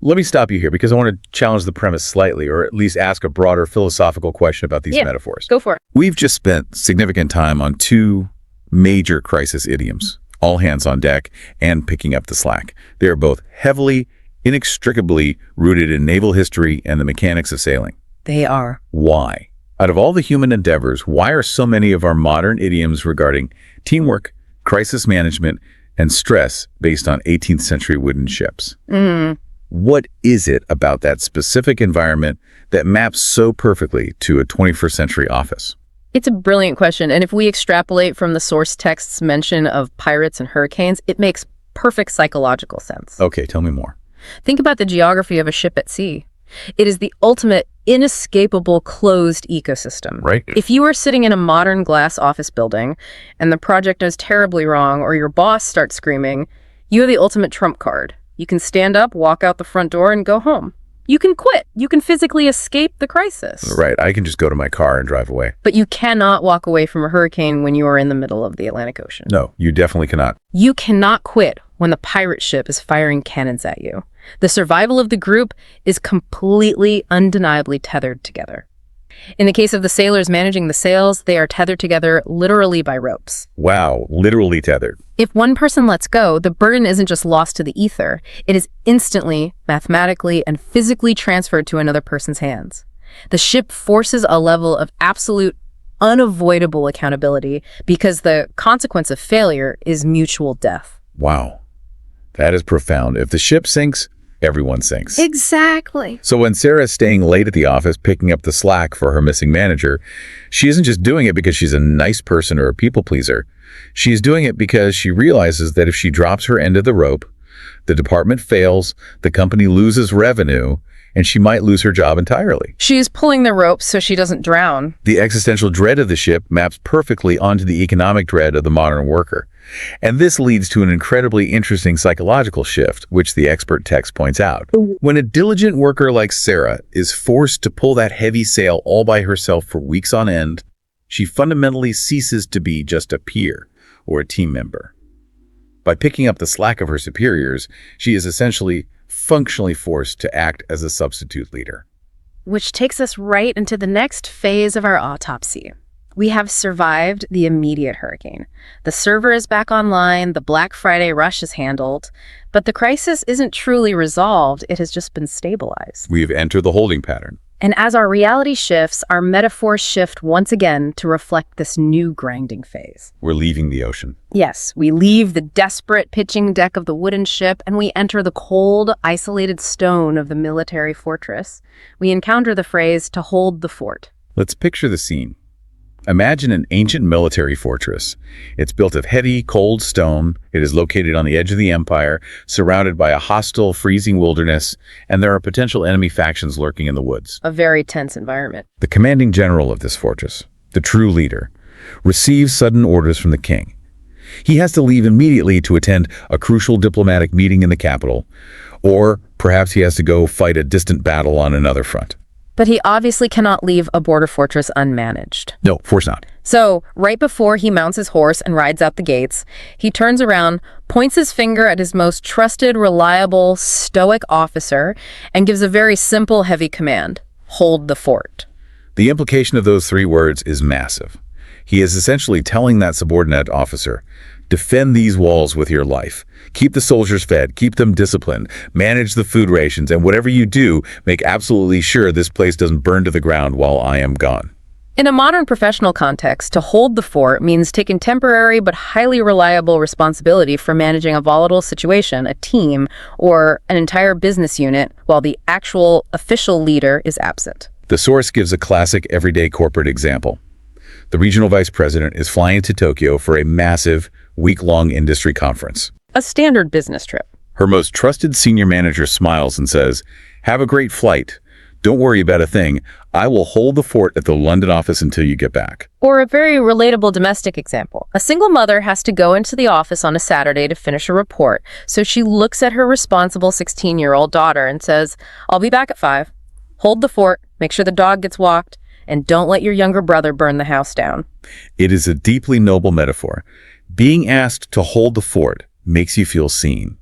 Let me stop you here because I want to challenge the premise slightly, or at least ask a broader philosophical question about these metaphors. Go for it. We've just spent significant time on 2 major crisis idioms, all hands on deck and picking up the slack. They are both heavily, inextricably rooted in naval history and the mechanics of sailing. They are. Why? Out of all the human endeavors, why are so many of our modern idioms regarding teamwork, crisis management, and stress based on 18th century wooden ships? What is it about that specific environment that maps so perfectly to a 21st century office? It's a brilliant question, and if we extrapolate from the source text's mention of pirates and hurricanes, it makes perfect psychological sense. Okay, tell me more. Think about the geography of a ship at sea. It is the ultimate, inescapable, closed ecosystem. Right. If you are sitting in a modern glass office building and the project goes terribly wrong or your boss starts screaming, you have the ultimate trump card. You can stand up, walk out the front door, and go home. You can quit. You can physically escape the crisis. Right, I can just go to my car and drive away. But you cannot walk away from a hurricane when you are in the middle of the Atlantic Ocean. No, you definitely cannot. You cannot quit when the pirate ship is firing cannons at you. The survival of the group is completely, undeniably tethered together. In the case of the sailors managing the sails, they are tethered together literally by ropes. Wow, literally tethered. If one person lets go, the burden isn't just lost to the ether. It is instantly, mathematically, and physically transferred to another person's hands. The ship forces a level of absolute, unavoidable accountability because the consequence of failure is mutual death. Wow, that is profound. If the ship sinks, everyone sinks. Exactly. So when Sarah is staying late at the office picking up the slack for her missing manager, she isn't just doing it because she's a nice person or a people pleaser. She's doing it because she realizes that if she drops her end of the rope, the department fails, the company loses revenue, and she might lose her job entirely. She is pulling the ropes so she doesn't drown. The existential dread of the ship maps perfectly onto the economic dread of the modern worker. And this leads to an incredibly interesting psychological shift, which the expert text points out. When a diligent worker like Sarah is forced to pull that heavy sail all by herself for weeks on end, she fundamentally ceases to be just a peer or a team member. By picking up the slack of her superiors, she is essentially functionally forced to act as a substitute leader. Which takes us right into the next phase of our autopsy. We have survived the immediate hurricane. The server is back online, the Black Friday rush is handled, but the crisis isn't truly resolved, it has just been stabilized. We've entered the holding pattern. And as our reality shifts, our metaphors shift once again to reflect this new grinding phase. We're leaving the ocean. Yes, we leave the desperate pitching deck of the wooden ship and we enter the cold, isolated stone of the military fortress. We encounter the phrase, to hold the fort. Let's picture the scene. Imagine an ancient military fortress. It's built of heavy, cold stone. It is located on the edge of the empire, surrounded by a hostile, freezing wilderness, and there are potential enemy factions lurking in the woods. A very tense environment. The commanding general of this fortress, the true leader, receives sudden orders from the king. He has to leave immediately to attend a crucial diplomatic meeting in the capital, or perhaps he has to go fight a distant battle on another front. But he obviously cannot leave a border fortress unmanaged. No, of course not. So, right before he mounts his horse and rides out the gates, he turns around, points his finger at his most trusted, reliable, stoic officer, and gives a very simple, heavy command. Hold the fort. The implication of those 3 words is massive. He is essentially telling that subordinate officer, defend these walls with your life. Keep the soldiers fed, keep them disciplined, manage the food rations, and whatever you do, make absolutely sure this place doesn't burn to the ground while I am gone. In a modern professional context, to hold the fort means taking temporary but highly reliable responsibility for managing a volatile situation, a team, or an entire business unit, while the actual official leader is absent. The source gives a classic everyday corporate example. The regional vice president is flying to Tokyo for a massive, week-long industry conference. A standard business trip. Her most trusted senior manager smiles and says, "Have a great flight. Don't worry about a thing. I will hold the fort at the London office until you get back." Or a very relatable domestic example. A single mother has to go into the office on a Saturday to finish a report, so she looks at her responsible 16-year-old daughter and says, "I'll be back at 5. Hold the fort, make sure the dog gets walked, and don't let your younger brother burn the house down." It is a deeply noble metaphor. Being asked to hold the fort makes you feel seen.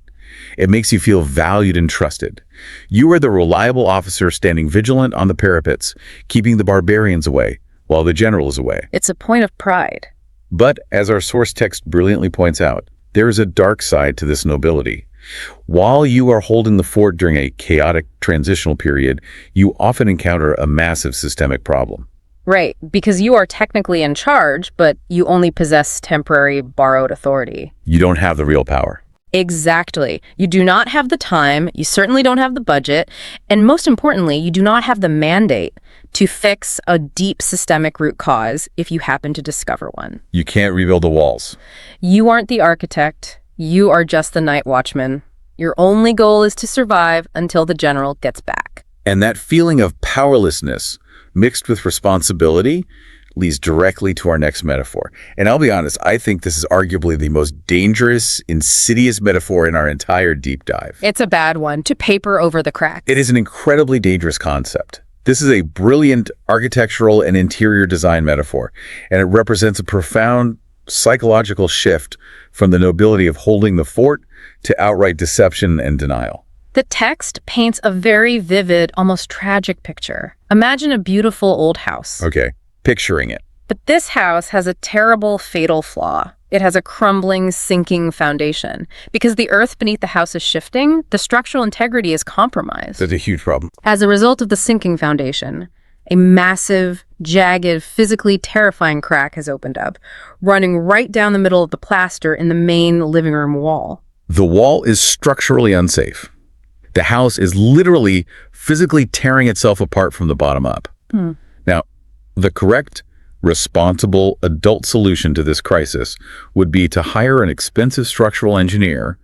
It makes you feel valued and trusted. You are the reliable officer standing vigilant on the parapets, keeping the barbarians away while the general is away. It's a point of pride. But, as our source text brilliantly points out, there is a dark side to this nobility. While you are holding the fort during a chaotic transitional period, you often encounter a massive systemic problem. Right, because you are technically in charge, but you only possess temporary borrowed authority. You don't have the real power. Exactly. You do not have the time, you certainly don't have the budget, and most importantly, you do not have the mandate to fix a deep systemic root cause if you happen to discover one. You can't rebuild the walls. You aren't the architect, you are just the night watchman. Your only goal is to survive until the general gets back. And that feeling of powerlessness mixed with responsibility leads directly to our next metaphor. And I'll be honest, I think this is arguably the most dangerous, insidious metaphor in our entire deep dive. It's a bad one, to paper over the cracks. It is an incredibly dangerous concept. This is a brilliant architectural and interior design metaphor, and it represents a profound psychological shift from the nobility of holding the fort to outright deception and denial. The text paints a very vivid, almost tragic picture. Imagine a beautiful old house. Okay, picturing it. But this house has a terrible, fatal flaw. It has a crumbling, sinking foundation. Because the earth beneath the house is shifting, the structural integrity is compromised. That's a huge problem. As a result of the sinking foundation, a massive, jagged, physically terrifying crack has opened up, running right down the middle of the plaster in the main living room wall. The wall is structurally unsafe. The house is literally physically tearing itself apart from the bottom up. Now, the correct, responsible adult solution to this crisis would be to hire an expensive structural engineer,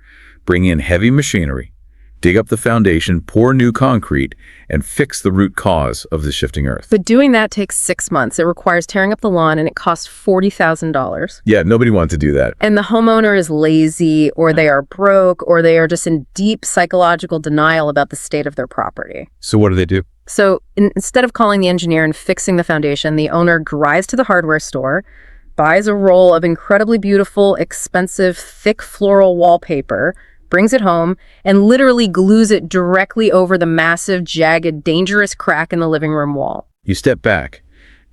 bring in heavy machinery, dig up the foundation, pour new concrete, and fix the root cause of the shifting earth. But doing that takes 6 months. It requires tearing up the lawn, and it costs $40,000. Yeah, nobody wants to do that. And the homeowner is lazy, or they are broke, or they are just in deep psychological denial about the state of their property. So what do they do? So instead of calling the engineer and fixing the foundation, the owner drives to the hardware store, buys a roll of incredibly beautiful, expensive, thick floral wallpaper, brings it home, and literally glues it directly over the massive, jagged, dangerous crack in the living room wall. You step back,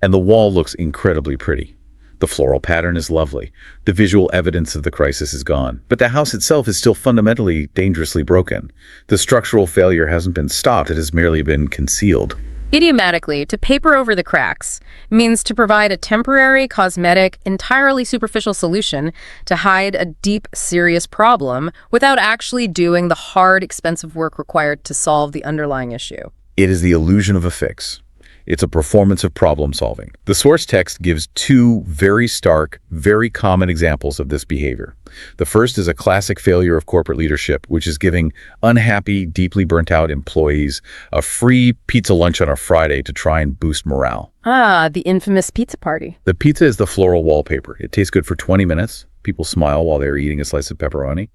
and the wall looks incredibly pretty. The floral pattern is lovely. The visual evidence of the crisis is gone. But the house itself is still fundamentally dangerously broken. The structural failure hasn't been stopped. It has merely been concealed. Idiomatically, to paper over the cracks means to provide a temporary, cosmetic, entirely superficial solution to hide a deep, serious problem without actually doing the hard, expensive work required to solve the underlying issue. It is the illusion of a fix. It's a performance of problem solving. The source text gives two very stark, very common examples of this behavior. The first is a classic failure of corporate leadership, which is giving unhappy, deeply burnt out employees a free pizza lunch on a Friday to try and boost morale. Ah, the infamous pizza party. The pizza is the floral wallpaper. It tastes good for 20 minutes. People smile while they're eating a slice of pepperoni,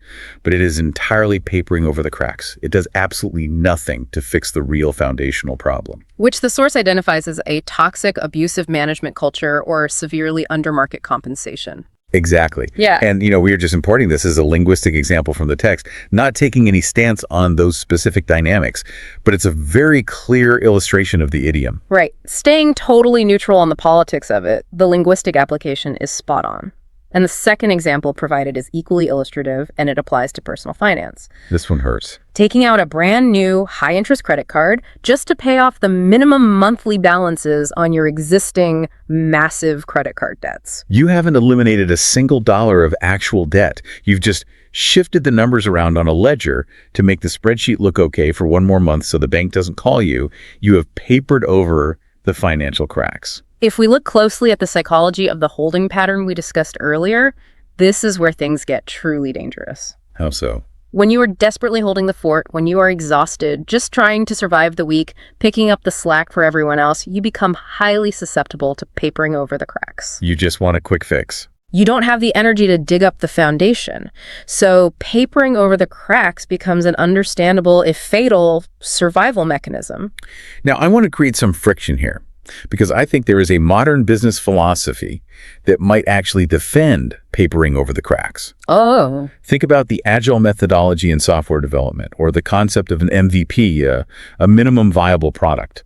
but it is entirely papering over the cracks. It does absolutely nothing to fix the real foundational problem. Which the source identifies as a toxic, abusive management culture or severely under-market compensation. Exactly. Yeah. And, we are just importing this as a linguistic example from the text, not taking any stance on those specific dynamics, but it's a very clear illustration of the idiom. Right. Staying totally neutral on the politics of it, the linguistic application is spot on. And the second example provided is equally illustrative, and it applies to personal finance. This one hurts. Taking out a brand new high-interest credit card just to pay off the minimum monthly balances on your existing massive credit card debts. You haven't eliminated a single dollar of actual debt. You've just shifted the numbers around on a ledger to make the spreadsheet look okay for one more month so the bank doesn't call you. You have papered over the financial cracks. If we look closely at the psychology of the holding pattern we discussed earlier, this is where things get truly dangerous. How so? When you are desperately holding the fort, when you are exhausted, just trying to survive the week, picking up the slack for everyone else, you become highly susceptible to papering over the cracks. You just want a quick fix. You don't have the energy to dig up the foundation. So papering over the cracks becomes an understandable, if fatal, survival mechanism. Now, I want to create some friction here, because I think there is a modern business philosophy that might actually defend papering over the cracks. Oh. Think about the agile methodology in software development, or the concept of an MVP, a minimum viable product.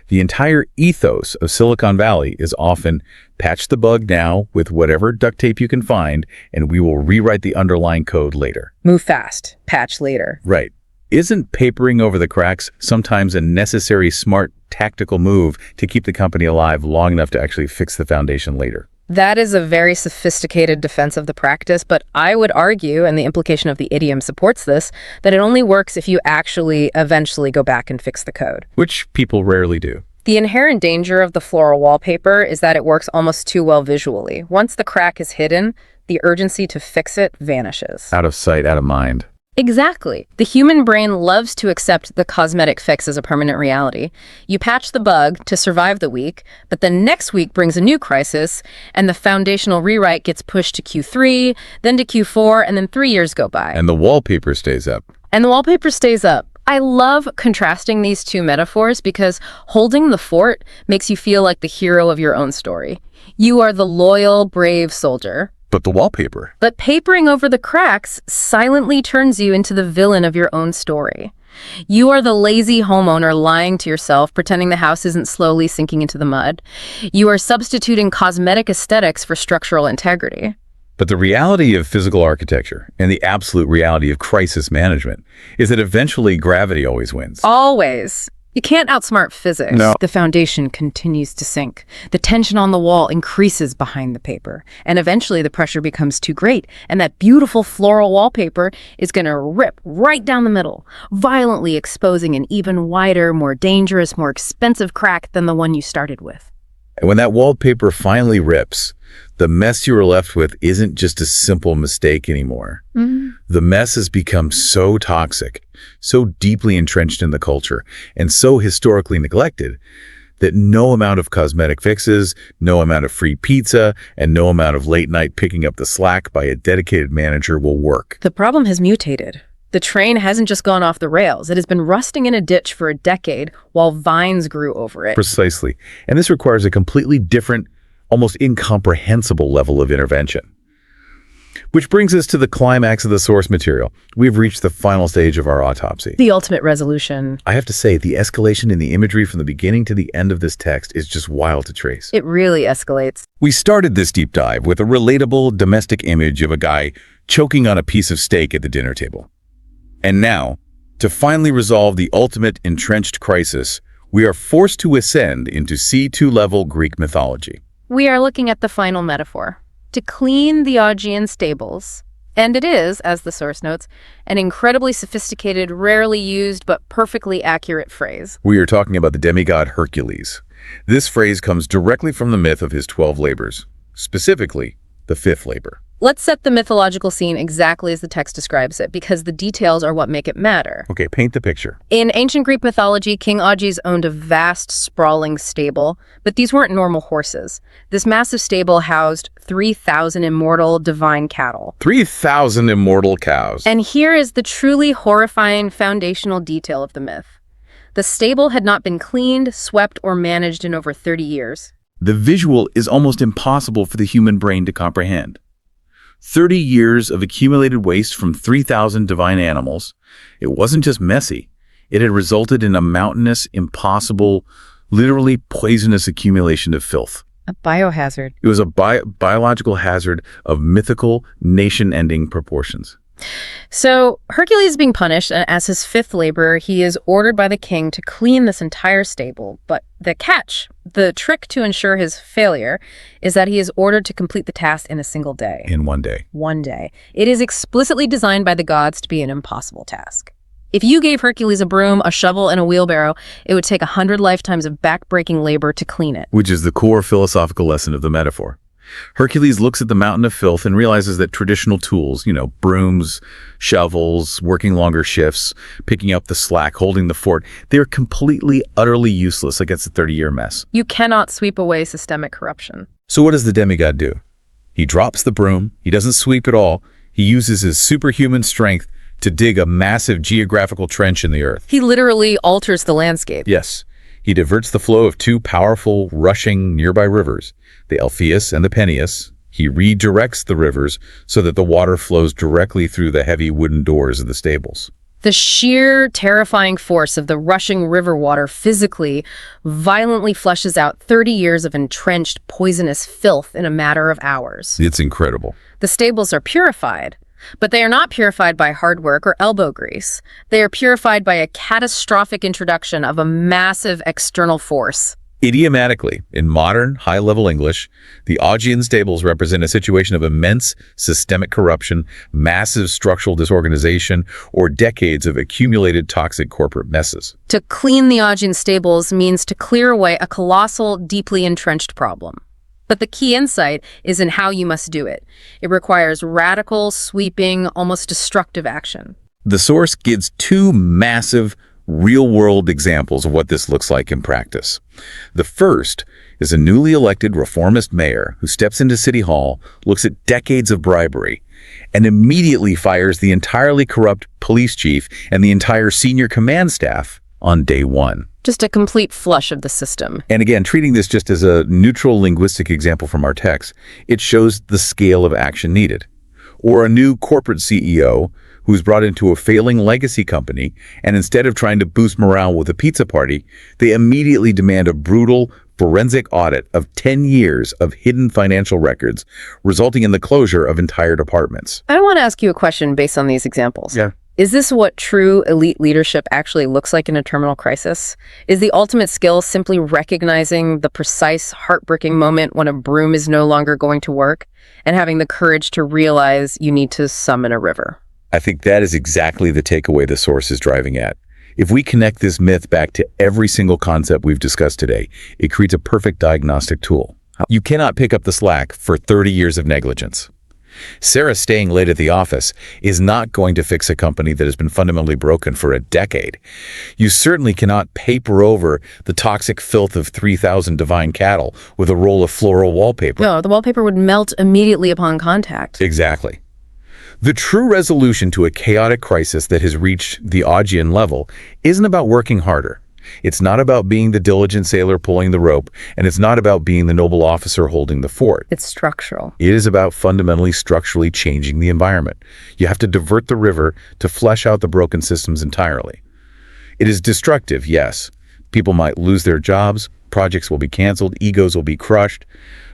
The entire ethos of Silicon Valley is often patch the bug now with whatever duct tape you can find, and we will rewrite the underlying code later. Move fast, patch later. Right. Isn't papering over the cracks sometimes a necessary, smart, tactical move to keep the company alive long enough to actually fix the foundation later? That is a very sophisticated defense of the practice, but I would argue, and the implication of the idiom supports this, that it only works if you actually eventually go back and fix the code. Which people rarely do. The inherent danger of the floral wallpaper is that it works almost too well visually. Once the crack is hidden, the urgency to fix it vanishes. Out of sight, out of mind. Exactly. The human brain loves to accept the cosmetic fix as a permanent reality. You patch the bug to survive the week, but the next week brings a new crisis, and the foundational rewrite gets pushed to Q3, then to Q4, and then 3 years go by. And the wallpaper stays up. I love contrasting these two metaphors because holding the fort makes you feel like the hero of your own story. You are the loyal, brave soldier. But the wallpaper. But papering over the cracks silently turns you into the villain of your own story. You are the lazy homeowner lying to yourself, pretending the house isn't slowly sinking into the mud. You are substituting cosmetic aesthetics for structural integrity. But the reality of physical architecture and the absolute reality of crisis management is that eventually gravity always wins. Always. You can't outsmart physics. No. The foundation continues to sink. The tension on the wall increases behind the paper. And eventually the pressure becomes too great. And that beautiful floral wallpaper is going to rip right down the middle, violently exposing an even wider, more dangerous, more expensive crack than the one you started with. And when that wallpaper finally rips, the mess you are left with isn't just a simple mistake anymore. The mess has become so toxic, so deeply entrenched in the culture, and so historically neglected that no amount of cosmetic fixes, no amount of free pizza, and no amount of late night picking up the slack by a dedicated manager will work. The problem has mutated. The train hasn't just gone off the rails. It has been rusting in a ditch for a decade while vines grew over it. Precisely. And this requires a completely different, almost incomprehensible level of intervention. Which brings us to the climax of the source material. We've reached the final stage of our autopsy. The ultimate resolution. I have to say, the escalation in the imagery from the beginning to the end of this text is just wild to trace. It really escalates. We started this deep dive with a relatable domestic image of a guy choking on a piece of steak at the dinner table. And now, to finally resolve the ultimate entrenched crisis, we are forced to ascend into C2-level Greek mythology. We are looking at the final metaphor. To clean the Augean stables. And it is, as the source notes, an incredibly sophisticated, rarely used, but perfectly accurate phrase. We are talking about the demigod Hercules. This phrase comes directly from the myth of his 12 labors, specifically the fifth labor. Let's set the mythological scene exactly as the text describes it, because the details are what make it matter. Okay, paint the picture. In ancient Greek mythology, King Augeas owned a vast, sprawling stable, but these weren't normal horses. This massive stable housed 3,000 immortal divine cattle. 3,000 immortal cows. And here is the truly horrifying foundational detail of the myth. The stable had not been cleaned, swept, or managed in over 30 years. The visual is almost impossible for the human brain to comprehend. 30 years of accumulated waste from 3,000 divine animals. It wasn't just messy. It had resulted in a mountainous, impossible, literally poisonous accumulation of filth. A biohazard. It was a biological hazard of mythical, nation-ending proportions. So Hercules is being punished, and as his fifth laborer, he is ordered by the king to clean this entire stable. But the catch, the trick to ensure his failure, is that he is ordered to complete the task in a single day. In one day. One day. It is explicitly designed by the gods to be an impossible task. If you gave Hercules a broom, a shovel, and a wheelbarrow, it would take 100 lifetimes of back-breaking labor to clean it. Which is the core philosophical lesson of the metaphor. Hercules looks at the mountain of filth and realizes that traditional tools, brooms, shovels, working longer shifts, picking up the slack, holding the fort, they're completely, utterly useless against a 30-year mess. You cannot sweep away systemic corruption. So what does the demigod do? He drops the broom. He doesn't sweep at all. He uses his superhuman strength to dig a massive geographical trench in the earth. He literally alters the landscape. Yes. He diverts the flow of two powerful, rushing nearby rivers, the Alpheus and the Peneus. He redirects the rivers so that the water flows directly through the heavy wooden doors of the stables. The sheer, terrifying force of the rushing river water physically, violently flushes out 30 years of entrenched, poisonous filth in a matter of hours. It's incredible. The stables are purified, but they are not purified by hard work or elbow grease. They are purified by a catastrophic introduction of a massive external force. Idiomatically, in modern, high-level English, the Augean stables represent a situation of immense systemic corruption, massive structural disorganization, or decades of accumulated toxic corporate messes. To clean the Augean stables means to clear away a colossal, deeply entrenched problem. But the key insight is in how you must do it. It requires radical, sweeping, almost destructive action. The source gives two massive, real-world examples of what this looks like in practice. The first is a newly elected reformist mayor who steps into City Hall, looks at decades of bribery, and immediately fires the entirely corrupt police chief and the entire senior command staff on day one. Just a complete flush of the system. And again, treating this just as a neutral linguistic example from our text, it shows the scale of action needed. Or a new corporate CEO who's brought into a failing legacy company, and instead of trying to boost morale with a pizza party, they immediately demand a brutal forensic audit of 10 years of hidden financial records, resulting in the closure of entire departments. I want to ask you a question based on these examples. Yeah. Is this what true elite leadership actually looks like in a terminal crisis? Is the ultimate skill simply recognizing the precise, heartbreaking moment when a broom is no longer going to work and having the courage to realize you need to summon a river? I think that is exactly the takeaway the source is driving at. If we connect this myth back to every single concept we've discussed today, it creates a perfect diagnostic tool. You cannot pick up the slack for 30 years of negligence. Sarah staying late at the office is not going to fix a company that has been fundamentally broken for a decade. You certainly cannot paper over the toxic filth of 3,000 divine cattle with a roll of floral wallpaper. No, the wallpaper would melt immediately upon contact. Exactly. The true resolution to a chaotic crisis that has reached the Augean level isn't about working harder. It's not about being the diligent sailor pulling the rope, and it's not about being the noble officer holding the fort. It's structural. It is about fundamentally, structurally changing the environment. You have to divert the river to flesh out the broken systems entirely. It is destructive, yes. People might lose their jobs, projects will be canceled, egos will be crushed,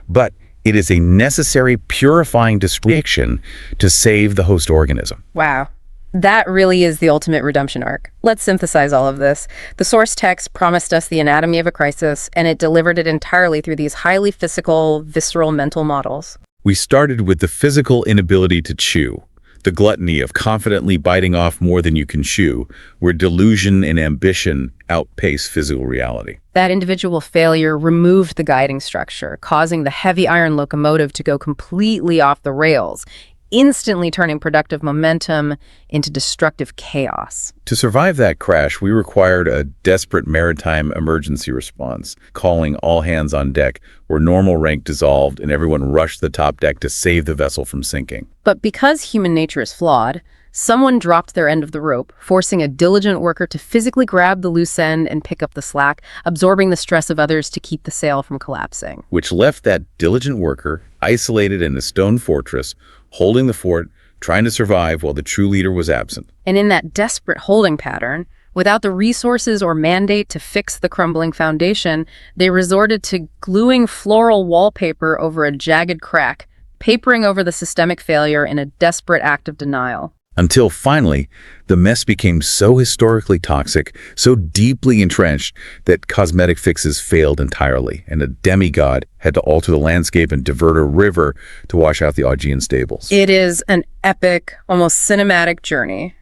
but it is a necessary purifying distraction to save the host organism. Wow. That really is the ultimate redemption arc. Let's synthesize all of this. The source text promised us the anatomy of a crisis, and it delivered it entirely through these highly physical, visceral mental models. We started with the physical inability to chew, the gluttony of confidently biting off more than you can chew, where delusion and ambition outpace physical reality. That individual failure removed the guiding structure, causing the heavy iron locomotive to go completely off the rails, instantly turning productive momentum into destructive chaos. To survive that crash, we required a desperate maritime emergency response, calling all hands on deck, where normal rank dissolved and everyone rushed the top deck to save the vessel from sinking. But because human nature is flawed, someone dropped their end of the rope, forcing a diligent worker to physically grab the loose end and pick up the slack, absorbing the stress of others to keep the sail from collapsing. Which left that diligent worker isolated in a stone fortress, holding the fort, trying to survive while the true leader was absent. And in that desperate holding pattern, Without the resources or mandate to fix the crumbling foundation, they resorted to gluing floral wallpaper over a jagged crack, papering over the systemic failure in a desperate act of denial. Until finally, the mess became so historically toxic, so deeply entrenched, that cosmetic fixes failed entirely, and a demigod had to alter the landscape and divert a river to wash out the Augean stables. It is an epic, almost cinematic journey.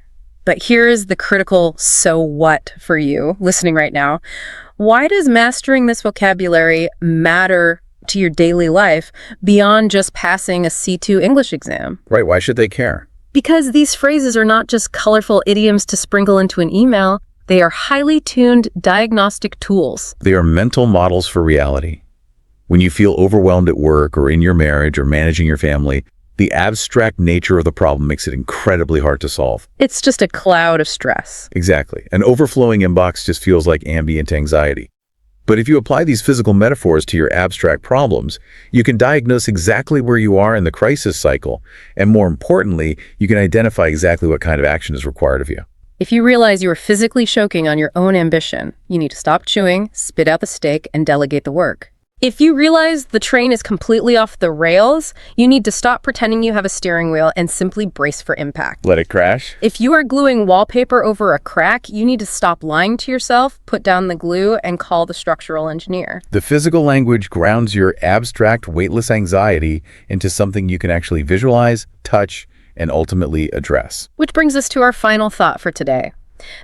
But here is the critical so what for you listening right now. Why does mastering this vocabulary matter to your daily life beyond just passing a C2 English exam? Right, why should they care? Because these phrases are not just colorful idioms to sprinkle into an email, they are highly tuned diagnostic tools. They are mental models for reality. When you feel overwhelmed at work or in your marriage or managing your family, the abstract nature of the problem makes it incredibly hard to solve. It's just a cloud of stress. Exactly. An overflowing inbox just feels like ambient anxiety. But if you apply these physical metaphors to your abstract problems, you can diagnose exactly where you are in the crisis cycle, and more importantly, you can identify exactly what kind of action is required of you. If you realize you are physically choking on your own ambition, you need to stop chewing, spit out the steak, and delegate the work. If you realize the train is completely off the rails, you need to stop pretending you have a steering wheel and simply brace for impact. Let it crash? If you are gluing wallpaper over a crack, you need to stop lying to yourself, put down the glue, and call the structural engineer. The physical language grounds your abstract, weightless anxiety into something you can actually visualize, touch, and ultimately address. Which brings us to our final thought for today.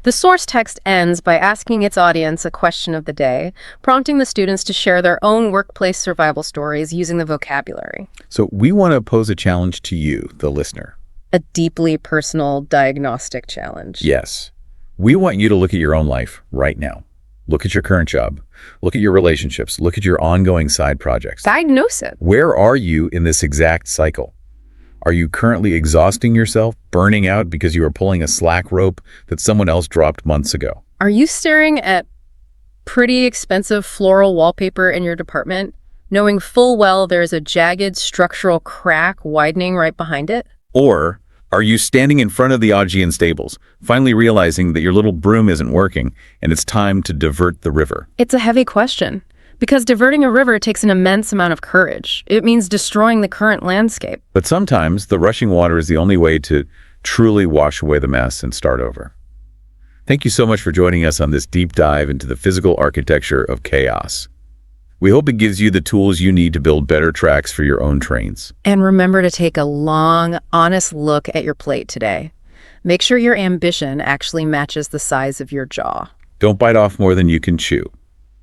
The source text ends by asking its audience a question of the day, prompting the students to share their own workplace survival stories using the vocabulary. So we want to pose a challenge to you, the listener. A deeply personal diagnostic challenge. Yes. We want you to look at your own life right now. Look at your current job. Look at your relationships. Look at your ongoing side projects. Diagnose it. Where are you in this exact cycle? Are you currently exhausting yourself, burning out because you are pulling a slack rope that someone else dropped months ago? Are you staring at pretty expensive floral wallpaper in your department, knowing full well there's a jagged structural crack widening right behind it? Or are you standing in front of the Augean stables, finally realizing that your little broom isn't working and it's time to divert the river? It's a heavy question. Because diverting a river takes an immense amount of courage. It means destroying the current landscape. But sometimes the rushing water is the only way to truly wash away the mess and start over. Thank you so much for joining us on this deep dive into the physical architecture of chaos. We hope it gives you the tools you need to build better tracks for your own trains. And remember to take a long, honest look at your plate today. Make sure your ambition actually matches the size of your jaw. Don't bite off more than you can chew.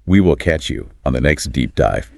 We will catch you on the next deep dive.